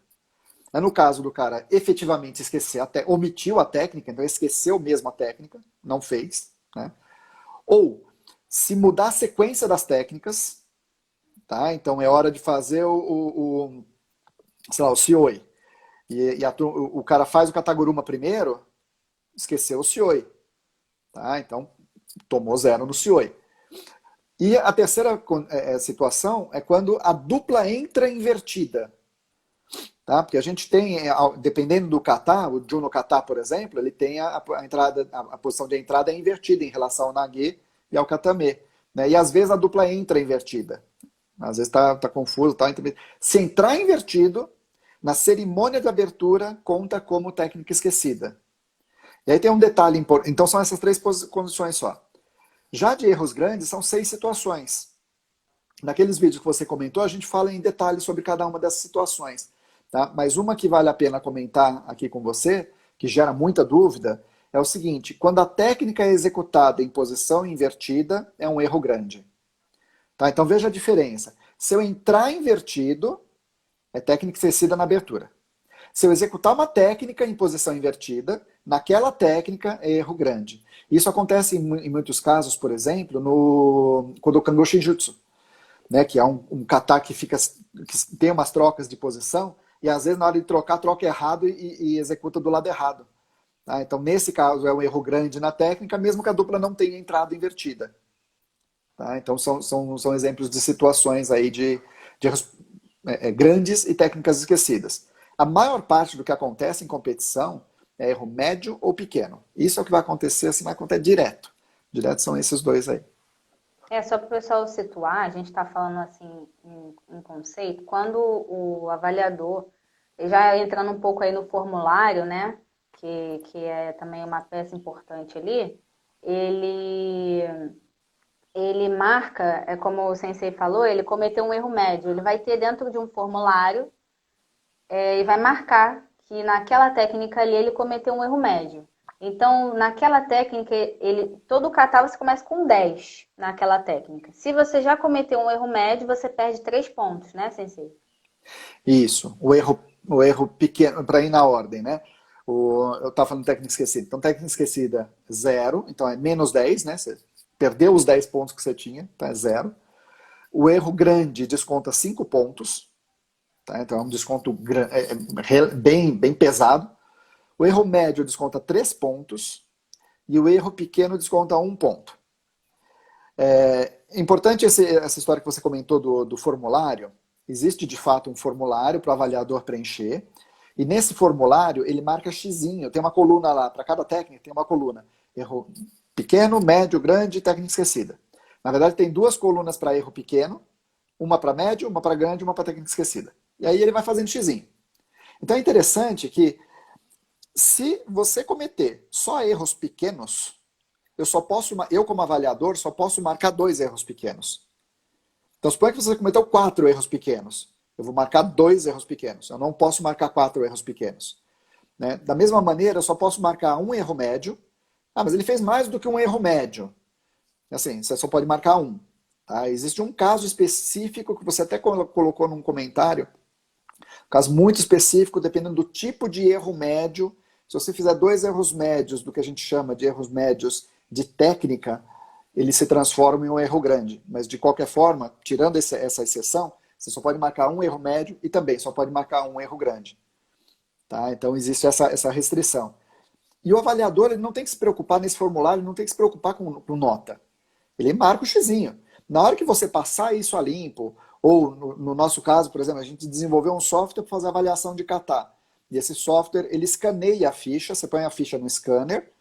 É no caso do cara efetivamente esquecer, até omitiu a técnica, então esqueceu mesmo a técnica, não fez. Né? Ou se mudar a sequência das técnicas, tá? Então é hora de fazer sei lá, o Sioi. O cara faz o Kataguruma primeiro, esqueceu o Sioi. Tá? Então tomou 0 no Sioi. E a terceira situação é quando a dupla entra invertida. Tá? Porque a gente tem, dependendo do kata, o Juno kata, por exemplo, ele tem a posição de entrada é invertida em relação ao nage e ao katame. Né? E às vezes a dupla entra invertida. Às vezes está confuso. Se entrar invertido, na cerimônia de abertura, conta como técnica esquecida. E aí tem um detalhe importante. Então são essas 3 condições só. Já de erros grandes, são 6 situações. Naqueles vídeos que você comentou, a gente fala em detalhes sobre cada uma dessas situações. Tá? Mas uma que vale a pena comentar aqui com você, que gera muita dúvida, é o seguinte: quando a técnica é executada em posição invertida, é um erro grande. Tá? Então veja a diferença. Se eu entrar invertido, é técnica esquecida na abertura. Se eu executar uma técnica em posição invertida, naquela técnica é erro grande. Isso acontece em muitos casos, por exemplo, no Kodokan Shinjutsu, né, que é um kata que tem umas trocas de posição, e às vezes na hora de trocar, troca errado e executa do lado errado. Tá? Então, nesse caso, é um erro grande na técnica, mesmo que a dupla não tenha entrado invertida. Tá? Então, são exemplos de situações aí de erros grandes e técnicas esquecidas. A maior parte do que acontece em competição é erro médio ou pequeno. Isso é o que vai acontecer, assim, vai acontecer direto. Direto são esses 2 aí. Só para o pessoal situar, a gente está falando assim em conceito, quando o avaliador, já entrando um pouco aí no formulário, né, que é também uma peça importante ali, ele marca, como o sensei falou, ele cometeu um erro médio, ele vai ter dentro de um formulário e vai marcar que naquela técnica ali ele cometeu um erro médio. Então, naquela técnica, todo kata você começa com 10 naquela técnica. Se você já cometeu um erro médio, você perde 3 pontos, né, sensei? Isso, o erro pequeno, para ir na ordem, né? Eu estava falando de técnica esquecida. Então, técnica esquecida, 0, então é menos 10, né? Você perdeu os 10 pontos que você tinha, então é 0. O erro grande desconta 5 pontos, tá? Então é um desconto bem pesado. O erro médio desconta 3 pontos e o erro pequeno desconta 1 ponto. É importante essa história que você comentou do formulário. Existe de fato um formulário para o avaliador preencher. E nesse formulário ele marca xizinho. Tem uma coluna lá, para cada técnica tem uma coluna. Erro pequeno, médio, grande e técnica esquecida. Na verdade tem 2 colunas para erro pequeno, uma para médio, uma para grande e uma para técnica esquecida. E aí ele vai fazendo xizinho. Então é interessante que se você cometer só erros pequenos, eu como avaliador, só posso marcar 2 erros pequenos. Então, suponha que você cometeu 4 erros pequenos. Eu vou marcar 2 erros pequenos. Eu não posso marcar 4 erros pequenos. Né? Da mesma maneira, eu só posso marcar um erro médio. Ah, mas ele fez mais do que um erro médio. Assim, você só pode marcar um. Tá? Existe um caso específico que você até colocou num comentário. Um caso muito específico, dependendo do tipo de erro médio. Se você fizer 2 erros médios, do que a gente chama de erros médios de técnica, ele se transforma em um erro grande. Mas, de qualquer forma, tirando essa exceção, você só pode marcar um erro médio e também só pode marcar um erro grande. Tá? Então, existe essa restrição. E o avaliador ele não tem que se preocupar nesse formulário, ele não tem que se preocupar com nota. Ele marca o xizinho. Na hora que você passar isso a limpo, ou no nosso caso, por exemplo, a gente desenvolveu um software para fazer avaliação de kata. E esse software, ele escaneia a ficha, você põe a ficha no scanner,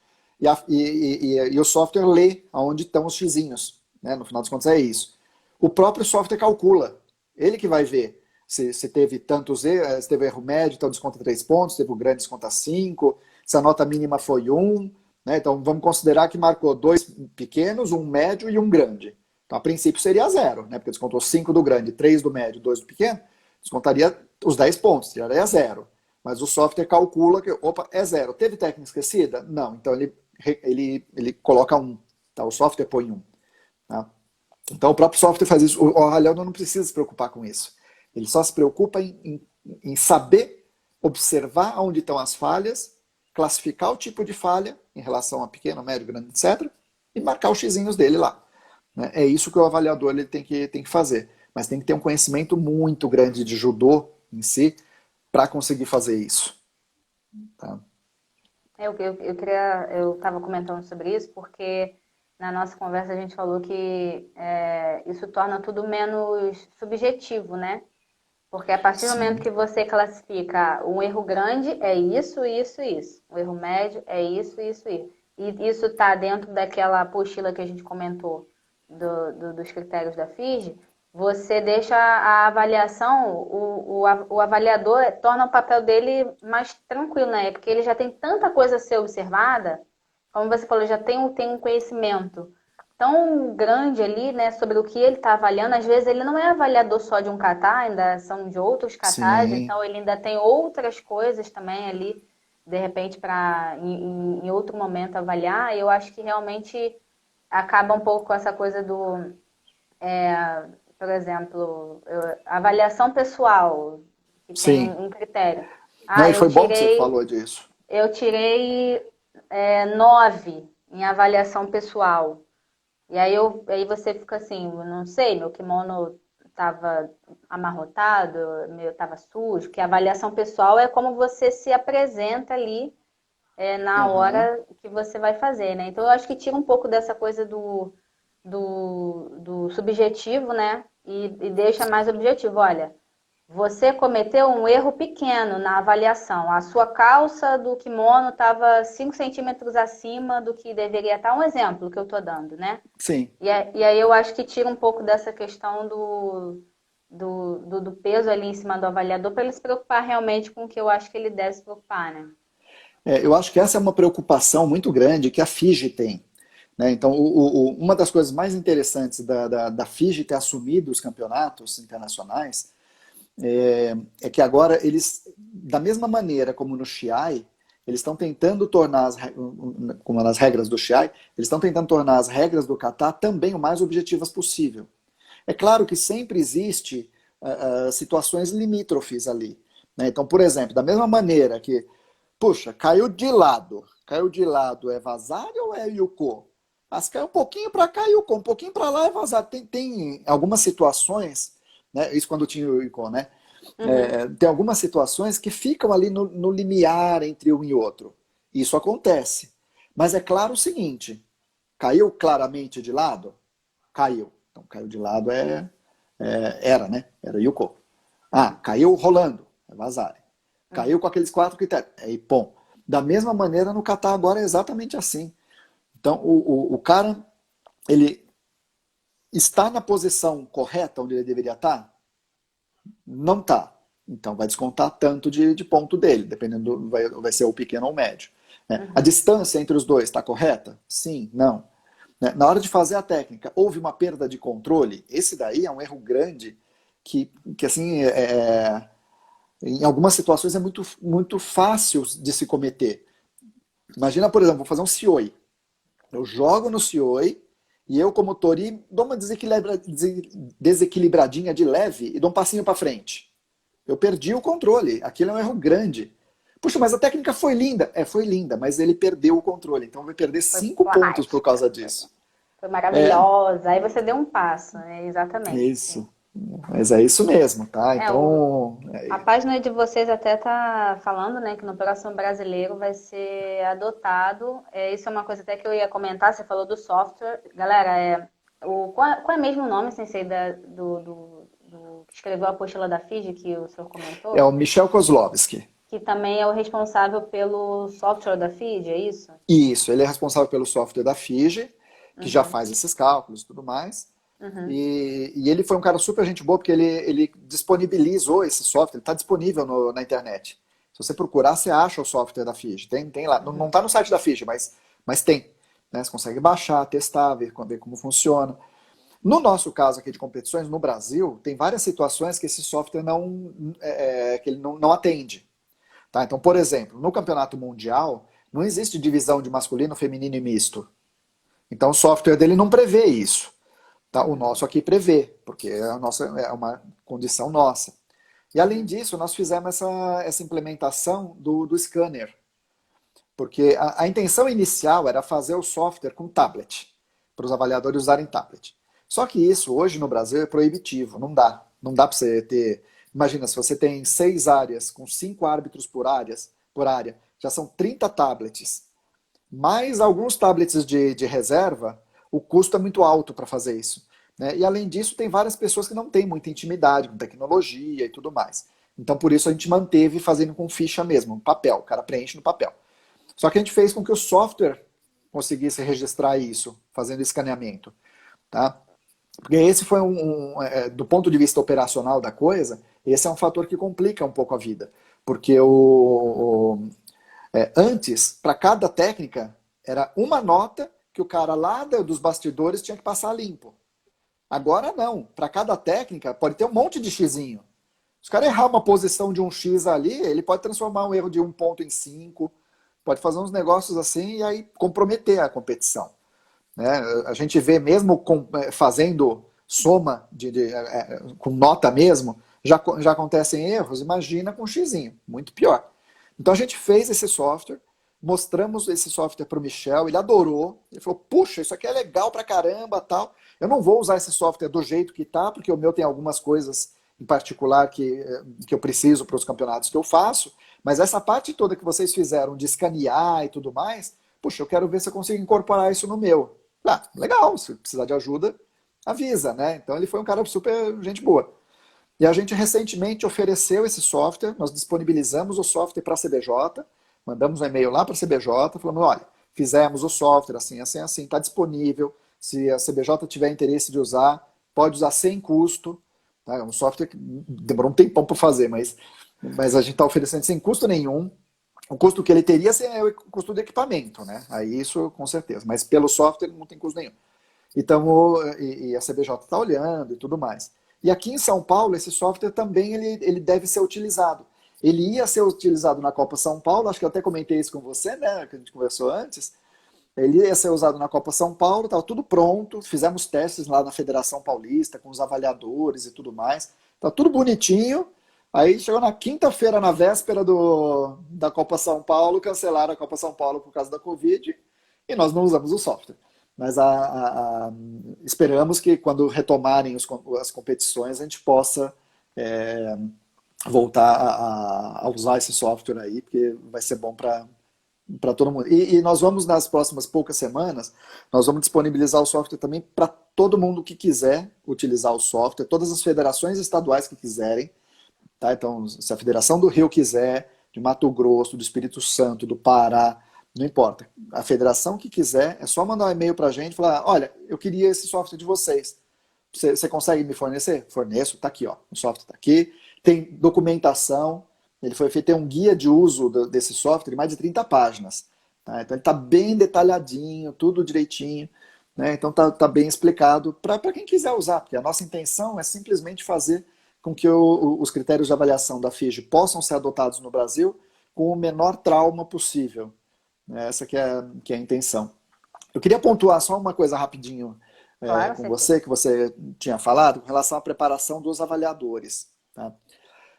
e o software lê aonde estão os xizinhos. Né? No final das contas é isso. O próprio software calcula. Ele que vai ver se teve tantos erros, se teve erro médio, então desconta 3 pontos, se teve o grande, desconta 5, se a nota mínima foi 1. Né? Então vamos considerar que marcou 2 pequenos, um médio e um grande. Então, a princípio seria zero, né? Porque descontou 5 do grande, 3 do médio, 2 do pequeno, descontaria os 10 pontos, tiraria zero. Mas o software calcula que, opa, é zero. Teve técnica esquecida? Não. Então ele coloca 1. Tá? O software põe 1. Tá? Então o próprio software faz isso. O avaliador não precisa se preocupar com isso. Ele só se preocupa em saber observar onde estão as falhas, classificar o tipo de falha em relação a pequeno, médio, grande, etc. E marcar os xizinhos dele lá. Né? É isso que o avaliador ele tem que fazer. Mas tem que ter um conhecimento muito grande de judô em si para conseguir fazer isso. Tá? Eu estava comentando sobre isso porque na nossa conversa a gente falou que isso torna tudo menos subjetivo, né? Porque a partir do momento Sim, que você classifica um erro grande é isso, isso, isso. O erro médio é isso, isso, isso. E isso está dentro daquela apostila que a gente comentou dos critérios da FISG, você deixa a avaliação, o avaliador torna o papel dele mais tranquilo, né? Porque ele já tem tanta coisa a ser observada, como você falou, já tem um conhecimento tão grande ali, né, sobre o que ele está avaliando. Às vezes ele não é avaliador só de um kata, ainda são de outros katas, sim, então ele ainda tem outras coisas também ali, de repente, para em outro momento avaliar. Eu acho que realmente acaba um pouco com essa coisa por exemplo, avaliação pessoal, que tem sim. um critério. Não, Ah, e foi bom que você falou disso. eu tirei 9 em avaliação pessoal. E aí você fica assim, eu não sei, meu kimono estava amarrotado, meu estava sujo, que a avaliação pessoal é como você se apresenta ali na Aham. hora que você vai fazer, né? Então eu acho que tira um pouco dessa coisa do subjetivo, né? E deixa mais objetivo. Olha, você cometeu um erro pequeno na avaliação. A sua calça do kimono estava 5 centímetros acima do que deveria estar. Um exemplo que eu estou dando, né? Sim. E aí eu acho que tira um pouco dessa questão do peso ali em cima do avaliador para ele se preocupar realmente com o que eu acho que ele deve se preocupar, né? Eu acho que essa é uma preocupação muito grande que a FIGE tem. Né? Então, uma das coisas mais interessantes da FIGE ter assumido os campeonatos internacionais é que agora eles, da mesma maneira como no Shiai, eles estão tentando tornar, como nas regras do Shiai, eles estão tentando tornar as regras do kata também o mais objetivas possível. É claro que sempre existe situações limítrofes ali. Né? Então, por exemplo, da mesma maneira que, puxa, caiu de lado é vazar ou é Yuko? Mas caiu um pouquinho para cá, Yuko, um pouquinho para lá é vazar. Tem algumas situações, né? Isso quando tinha o Yuko, né? Uhum. Tem algumas situações que ficam ali no limiar entre um e outro. Isso acontece. Mas é claro o seguinte: caiu claramente de lado? Caiu. Então, caiu de lado era, né? Era Yuko. Ah, caiu rolando, é vazare. Uhum. Caiu com aqueles 4 critérios, é Ippon. Da mesma maneira, no Catar agora é exatamente assim. Então, o cara, ele está na posição correta onde ele deveria estar? Não está. Então, vai descontar tanto de ponto dele, dependendo, vai ser o pequeno ou o médio. Né? A Uhum. distância entre os dois está correta? Sim, não. Né? Na hora de fazer a técnica, houve uma perda de controle? Esse daí é um erro grande que assim, em algumas situações é muito fácil de se cometer. Imagina, por exemplo, vou fazer um Sioi. Eu jogo no Sioi e eu, como Tori, dou uma desequilibradinha de leve e dou um passinho para frente. Eu perdi o controle. Aquilo é um erro grande. Puxa, mas a técnica foi linda. Foi linda, mas ele perdeu o controle. Então vai perder Foi 5 pontos por plástica. causa disso. Foi É, maravilhosa. Aí você deu um passo, né? Exatamente. isso. Mas é isso mesmo, tá? É, o, Então, a página de vocês até tá falando, né, que no próximo brasileiro vai ser adotado. Isso é uma coisa até que eu ia comentar, você falou do software. Galera, qual é mesmo o nome, sensei, do que escreveu a apostila da FIDE que o senhor é comentou? o Michel Kozlovski. Que também é o responsável pelo software da FIDE, é isso? Isso, ele é responsável pelo software da FIGE, que já Uhum, faz esses cálculos e tudo mais. uhum, E ele foi um cara super gente boa, porque ele disponibilizou esse software, ele está disponível na internet. Se você procurar, você acha o software da FIGE. Tem lá. Não uhum. está no site da FIGE, mas tem. Né? Você consegue baixar, testar, ver como funciona. No nosso caso aqui de competições, no Brasil, tem várias situações que esse software que ele não atende. Tá? Então, por exemplo, no campeonato mundial, não existe divisão de masculino, feminino e misto. Então, o software dele não prevê isso. Tá? O nosso aqui prevê, porque é uma condição nossa. E além disso, nós fizemos essa implementação do scanner, porque a intenção inicial era fazer o software com tablet, para os avaliadores usarem tablet. Só que isso hoje no Brasil é proibitivo, não dá. Não dá para você ter. Imagina, se você tem 6 áreas com 5 árbitros por área, já são 30 tablets. Mais alguns tablets de reserva, o custo é muito alto para fazer isso. Né? E além disso, tem várias pessoas que não têm muita intimidade com tecnologia e tudo mais. Então, por isso a gente manteve fazendo com ficha mesmo, papel. O cara preenche no papel. Só que a gente fez com que o software conseguisse registrar isso, fazendo escaneamento. Tá? Porque esse foi do ponto de vista operacional da coisa, esse é um fator que complica um pouco a vida. Porque antes, para cada técnica, era uma nota que o cara lá dos bastidores tinha que passar limpo. Agora não. Para cada técnica, pode ter um monte de xizinho. Se o cara errar uma posição de um X ali, ele pode transformar um erro de 1 ponto em 5, pode fazer uns negócios assim e aí comprometer a competição. Né? A gente vê mesmo fazendo soma com nota mesmo, já acontecem erros, imagina com xizinho, muito pior. Então a gente fez esse software, mostramos esse software para o Michel, ele adorou, ele falou, puxa, isso aqui é legal pra caramba, tal. Eu não vou usar esse software do jeito que tá, porque o meu tem algumas coisas em particular que eu preciso para os campeonatos que eu faço, mas essa parte toda que vocês fizeram de escanear e tudo mais, puxa, eu quero ver se eu consigo incorporar isso no meu. Ah, legal, se precisar de ajuda, avisa, né? Então ele foi um cara super gente boa. E a gente recentemente ofereceu esse software, nós disponibilizamos o software para a CBJ, mandamos um e-mail lá para a CBJ, falando, olha, fizemos o software assim, assim, assim, está disponível, se a CBJ tiver interesse de usar, pode usar sem custo, tá? É um software que demorou um tempão para fazer, mas a gente está oferecendo sem custo nenhum. O custo que ele teria é o custo do equipamento, né? Aí isso com certeza, mas pelo software não tem custo nenhum. Então, e a CBJ está olhando e tudo mais. E aqui em São Paulo, esse software também ele deve ser utilizado. Ele ia ser utilizado na Copa São Paulo, acho que eu até comentei isso com você, né? Que a gente conversou antes. Ele ia ser usado na Copa São Paulo, estava tudo pronto, fizemos testes lá na Federação Paulista, com os avaliadores e tudo mais. Estava tudo bonitinho. Aí chegou na quinta-feira, na véspera da Copa São Paulo, cancelaram a Copa São Paulo por causa da Covid e nós não usamos o software. Mas esperamos que quando retomarem as competições a gente possa voltar a usar esse software aí, porque vai ser bom para todo mundo. E nós vamos, nas próximas poucas semanas, nós vamos disponibilizar o software também para todo mundo que quiser utilizar o software, todas as federações estaduais que quiserem. Tá? Então, se a Federação do Rio quiser, de Mato Grosso, do Espírito Santo, do Pará, não importa. A federação que quiser, é só mandar um e-mail para a gente e falar, olha, eu queria esse software de vocês. Você consegue me fornecer? Forneço, está aqui, ó. O software está aqui. Tem documentação. Ele foi feito, tem um guia de uso desse software de mais de 30 páginas. Tá? Então ele está bem detalhadinho, tudo direitinho. Né? Então está bem explicado para quem quiser usar, porque a nossa intenção é simplesmente fazer com que os critérios de avaliação da FIGE possam ser adotados no Brasil com o menor trauma possível. Essa que é a intenção. Eu queria pontuar só uma coisa rapidinho Claro, com certeza. você, que você tinha falado, com relação à preparação dos avaliadores. Tá?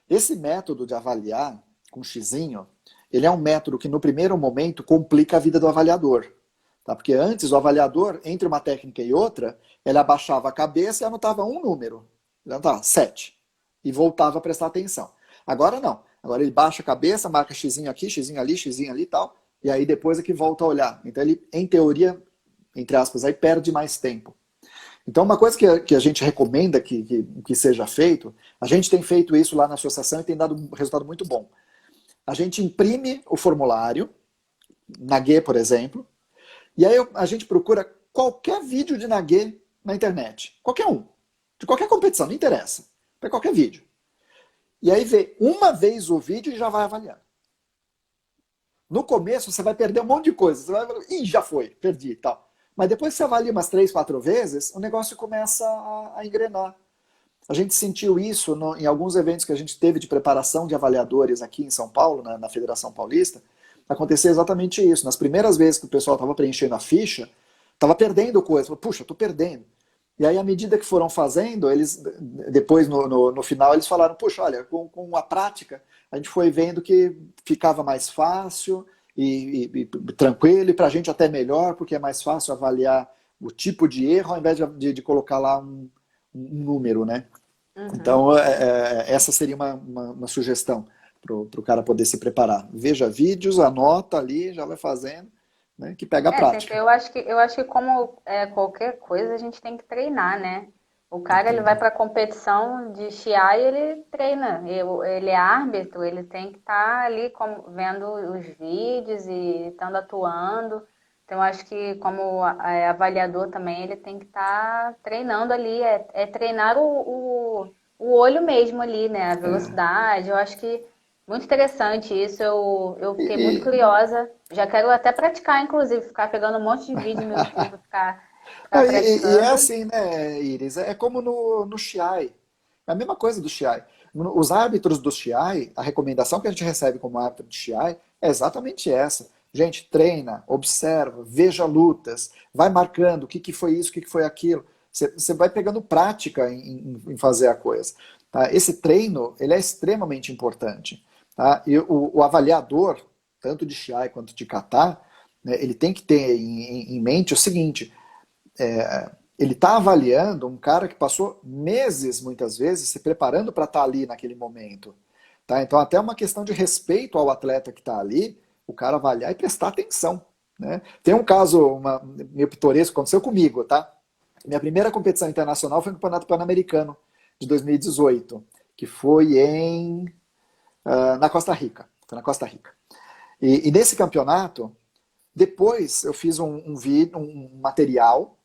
Esse método de avaliar com xizinho, ele é um método que no primeiro momento complica a vida do avaliador. Tá? Porque antes o avaliador, entre uma técnica e outra, ele abaixava a cabeça e anotava um número. Ele anotava 7. E voltava a prestar atenção. Agora não. Agora ele baixa a cabeça, marca xizinho aqui, xizinho ali e tal. E aí depois é que volta a olhar. Então ele, em teoria, entre aspas, aí perde mais tempo. Então uma coisa que a gente recomenda que seja feito, a gente tem feito isso lá na associação e tem dado um resultado muito bom. A gente imprime o formulário, Naguê, por exemplo, e aí a gente procura qualquer vídeo de Naguê na internet. Qualquer um. De qualquer competição, não interessa. Pega qualquer vídeo. E aí vê uma vez o vídeo e já vai avaliar. No começo você vai perder um monte de coisa. Você vai falar, ih, já foi, perdi e tal. Mas depois que você avalia umas 3, 4 vezes, o negócio começa a engrenar. A gente sentiu isso em alguns eventos que a gente teve de preparação de avaliadores aqui em São Paulo, na Federação Paulista. Aconteceu exatamente isso. Nas primeiras vezes que o pessoal estava preenchendo a ficha, estava perdendo coisa. Falei, puxa, estou perdendo. E aí, à medida que foram fazendo, eles depois, no final, eles falaram, puxa, olha, com a prática, a gente foi vendo que ficava mais fácil e tranquilo, e para a gente até melhor, porque é mais fácil avaliar o tipo de erro, ao invés de colocar lá um número, né? Uhum. Então, essa seria uma sugestão para o cara poder se preparar. Veja vídeos, anota ali, já vai fazendo, né, que pega a Sempre, prática. eu acho que como qualquer coisa, a gente tem que treinar, né? O Tem que cara, ele vai treinar. para competição de esquiar e ele treina. Ele é árbitro, ele tem que estar ali vendo os vídeos e estando atuando. Então, eu acho que como avaliador também, ele tem que estar treinando ali, treinar o olho mesmo ali, né? A É. velocidade. Eu acho que muito interessante isso, eu fiquei muito E, curiosa. Já quero até praticar, inclusive, ficar pegando um monte de vídeo no YouTube, ficar não, e é praticando. assim, né, Iris? É como no Chiai. É a mesma coisa do Chiai. Os árbitros do Chiai, a recomendação que a gente recebe como árbitro de Chiai é exatamente essa. Gente, treina, observa, veja lutas, vai marcando o que foi isso, o que foi aquilo. Você vai pegando prática em fazer a coisa. Tá? Esse treino, ele é extremamente importante. Tá? E o avaliador, tanto de Chiai quanto de Kata, né, ele tem que ter em mente o seguinte: ele está avaliando um cara que passou meses, muitas vezes, se preparando para estar ali naquele momento. Tá? Então, até uma questão de respeito ao atleta que está ali, o cara avaliar e prestar atenção. Né? Tem um caso meio pitoresco que aconteceu comigo. Tá? Minha primeira competição internacional foi no Campeonato Pan-Americano de 2018, que foi na Costa Rica. Foi na Costa Rica. E nesse campeonato, depois eu fiz vídeo, um material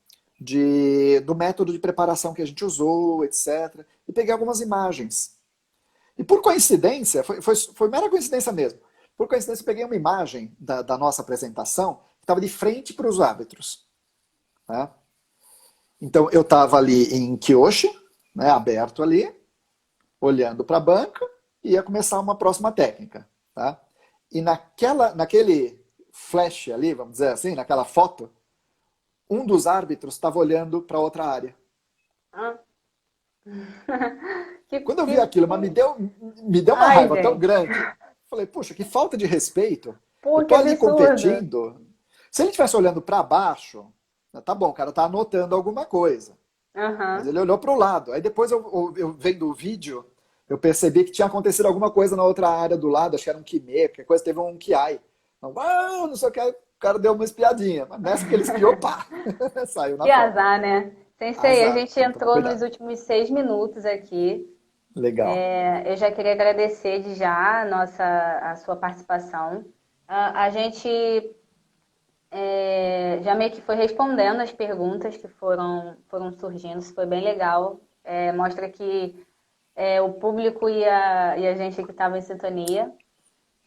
do método de preparação que a gente usou, etc. E peguei algumas imagens. E por coincidência, foi mera coincidência mesmo. Por coincidência, eu peguei uma imagem da nossa apresentação que estava de frente para os árbitros. Tá? Então eu estava ali em Kyoshi, né, aberto ali, olhando para a banca, e ia começar uma próxima técnica. Tá? E naquele flash ali, vamos dizer assim, naquela foto, um dos árbitros estava olhando para outra área. Ah. Que, Quando eu que, vi aquilo, mas que... me deu uma Ai, raiva tão gente. grande. Falei, puxa, que falta de respeito. Eu Pô, que tô ali absurdo. competindo. Se ele estivesse olhando para baixo, tá bom, o cara tá anotando alguma coisa. Mas Aham. ele olhou para o lado. Aí depois eu vendo o vídeo, eu percebi que tinha acontecido alguma coisa na outra área do lado, acho que era um Kime, qualquer coisa, teve um Kiai. Então, não sei o que, o cara deu uma espiadinha. Mas nessa que ele espiou, pá, saiu na Que foto. azar, né? Sensei, a Azar, gente tem que tomar entrou nos cuidado. últimos 6 minutos aqui. Legal. Eu já queria agradecer de já a sua participação. A gente já meio que foi respondendo as perguntas que foram surgindo, isso foi bem legal. Mostra que o público e a gente aqui estavam em sintonia.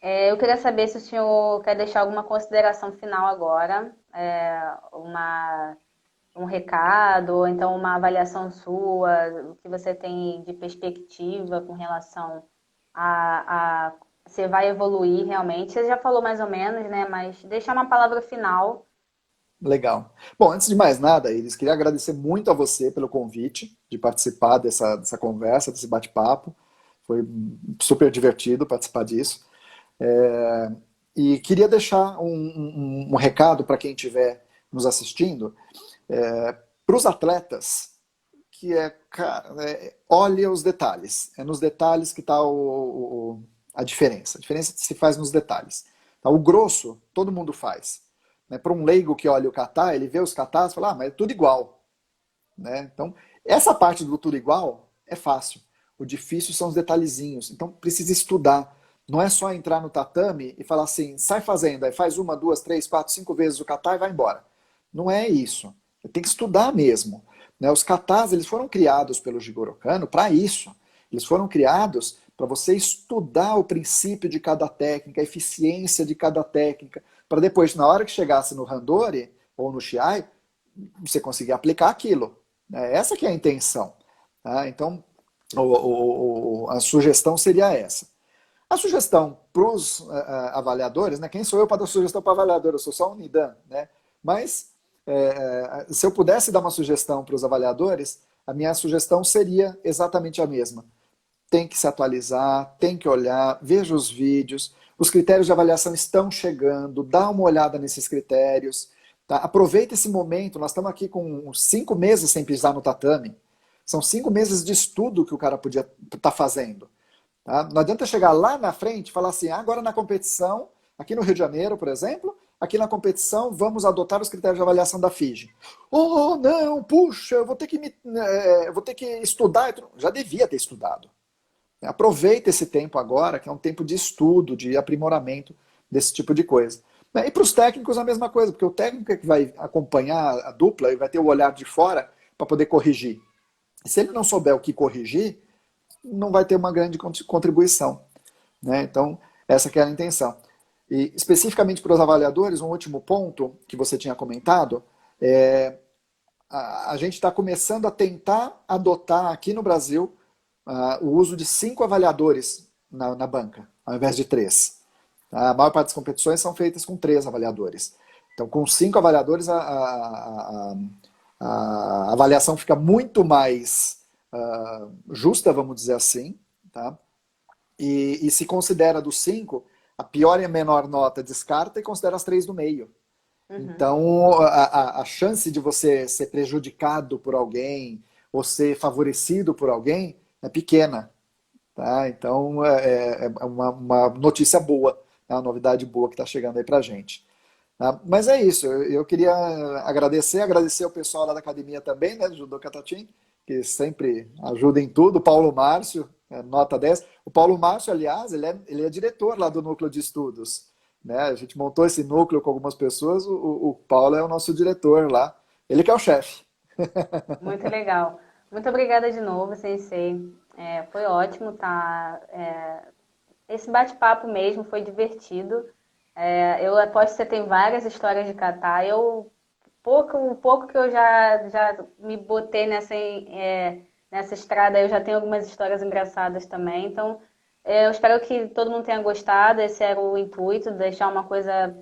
Eu queria saber se o senhor quer deixar alguma consideração final agora, um recado, ou então uma avaliação sua, o que você tem de perspectiva com relação a você vai evoluir realmente. Você já falou mais ou menos, né? Mas deixar uma palavra final. Legal. Bom, antes de mais nada, Iris, queria agradecer muito a você pelo convite de participar dessa conversa, desse bate-papo. Foi super divertido participar disso. É, e queria deixar um recado para quem estiver nos assistindo, para os atletas, que cara, olhe os detalhes. É nos detalhes que está a diferença. A diferença se faz nos detalhes. Tá? O grosso, todo mundo faz. Né? Para um leigo que olha o kata, ele vê os katas e fala, mas é tudo igual. Né? Então, essa parte do tudo igual é fácil. O difícil são os detalhezinhos. Então, precisa estudar. Não é só entrar no tatame e falar assim, sai fazendo, aí faz 1, 2, 3, 4, 5 vezes o kata e vai embora. Não é isso. Tem que estudar mesmo. Né? Os katas, eles foram criados pelo Jigoro Kano para isso. Eles foram criados para você estudar o princípio de cada técnica, a eficiência de cada técnica, para depois, na hora que chegasse no Randori ou no Shiai, você conseguir aplicar aquilo. Né? Essa que é a intenção. Tá? Então, a sugestão seria essa. A sugestão para os avaliadores, né? Quem sou eu para dar sugestão para avaliador? Eu sou só um NIDAM, né? Mas se eu pudesse dar uma sugestão para os avaliadores, a minha sugestão seria exatamente a mesma. Tem que se atualizar, tem que olhar, veja os vídeos, os critérios de avaliação estão chegando, dá uma olhada nesses critérios, tá? Aproveita esse momento, nós estamos aqui com 5 meses sem pisar no tatame, são 5 meses de estudo que o cara podia estar fazendo. Tá? Não adianta chegar lá na frente e falar assim, agora na competição, aqui no Rio de Janeiro, por exemplo, aqui na competição vamos adotar os critérios de avaliação da FIGE. Oh, não, puxa, eu vou ter que estudar. Já devia ter estudado. Aproveita esse tempo agora, que é um tempo de estudo, de aprimoramento desse tipo de coisa. E para os técnicos a mesma coisa, porque o técnico é que vai acompanhar a dupla e vai ter o olhar de fora para poder corrigir. Se ele não souber o que corrigir, não vai ter uma grande contribuição. Né? Então, essa que era a intenção. E especificamente para os avaliadores, um último ponto que você tinha comentado, a gente está começando a tentar adotar aqui no Brasil o uso de 5 avaliadores na banca, ao invés de 3. A maior parte das competições são feitas com 3 avaliadores. Então, com 5 avaliadores, a avaliação fica muito mais justa, vamos dizer assim, tá? E se considera dos 5, a pior e a menor nota descarta e considera as 3 do meio. Uhum. Então, a chance de você ser prejudicado por alguém ou ser favorecido por alguém é pequena. Tá? Então, é uma notícia boa, é uma novidade boa que está chegando aí para a gente. Tá? Mas é isso, eu queria agradecer ao pessoal lá da academia também, né, do Judô Katatin, que sempre ajuda em tudo. O Paulo Márcio, nota 10. O Paulo Márcio, aliás, ele é diretor lá do núcleo de estudos. Né? A gente montou esse núcleo com algumas pessoas, o Paulo é o nosso diretor lá. Ele que é o chefe. Muito legal. Muito obrigada de novo, Sensei. Foi ótimo, tá? Esse bate-papo mesmo foi divertido. Eu aposto que você tem várias histórias de catar. O pouco que eu já me botei nessa estrada, eu já tenho algumas histórias engraçadas também. Então, eu espero que todo mundo tenha gostado. Esse era o intuito, deixar uma coisa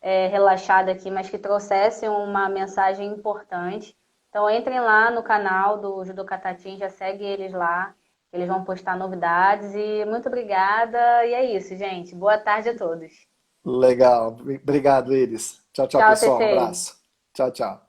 relaxada aqui, mas que trouxesse uma mensagem importante. Então, entrem lá no canal do Judô Katatin, já segue eles lá. Eles vão postar novidades. E muito obrigada. E é isso, gente. Boa tarde a todos. Legal. Obrigado, Iris. Tchau, tchau, Tchau, pessoal. Um Sensei. abraço. Tchau, tchau.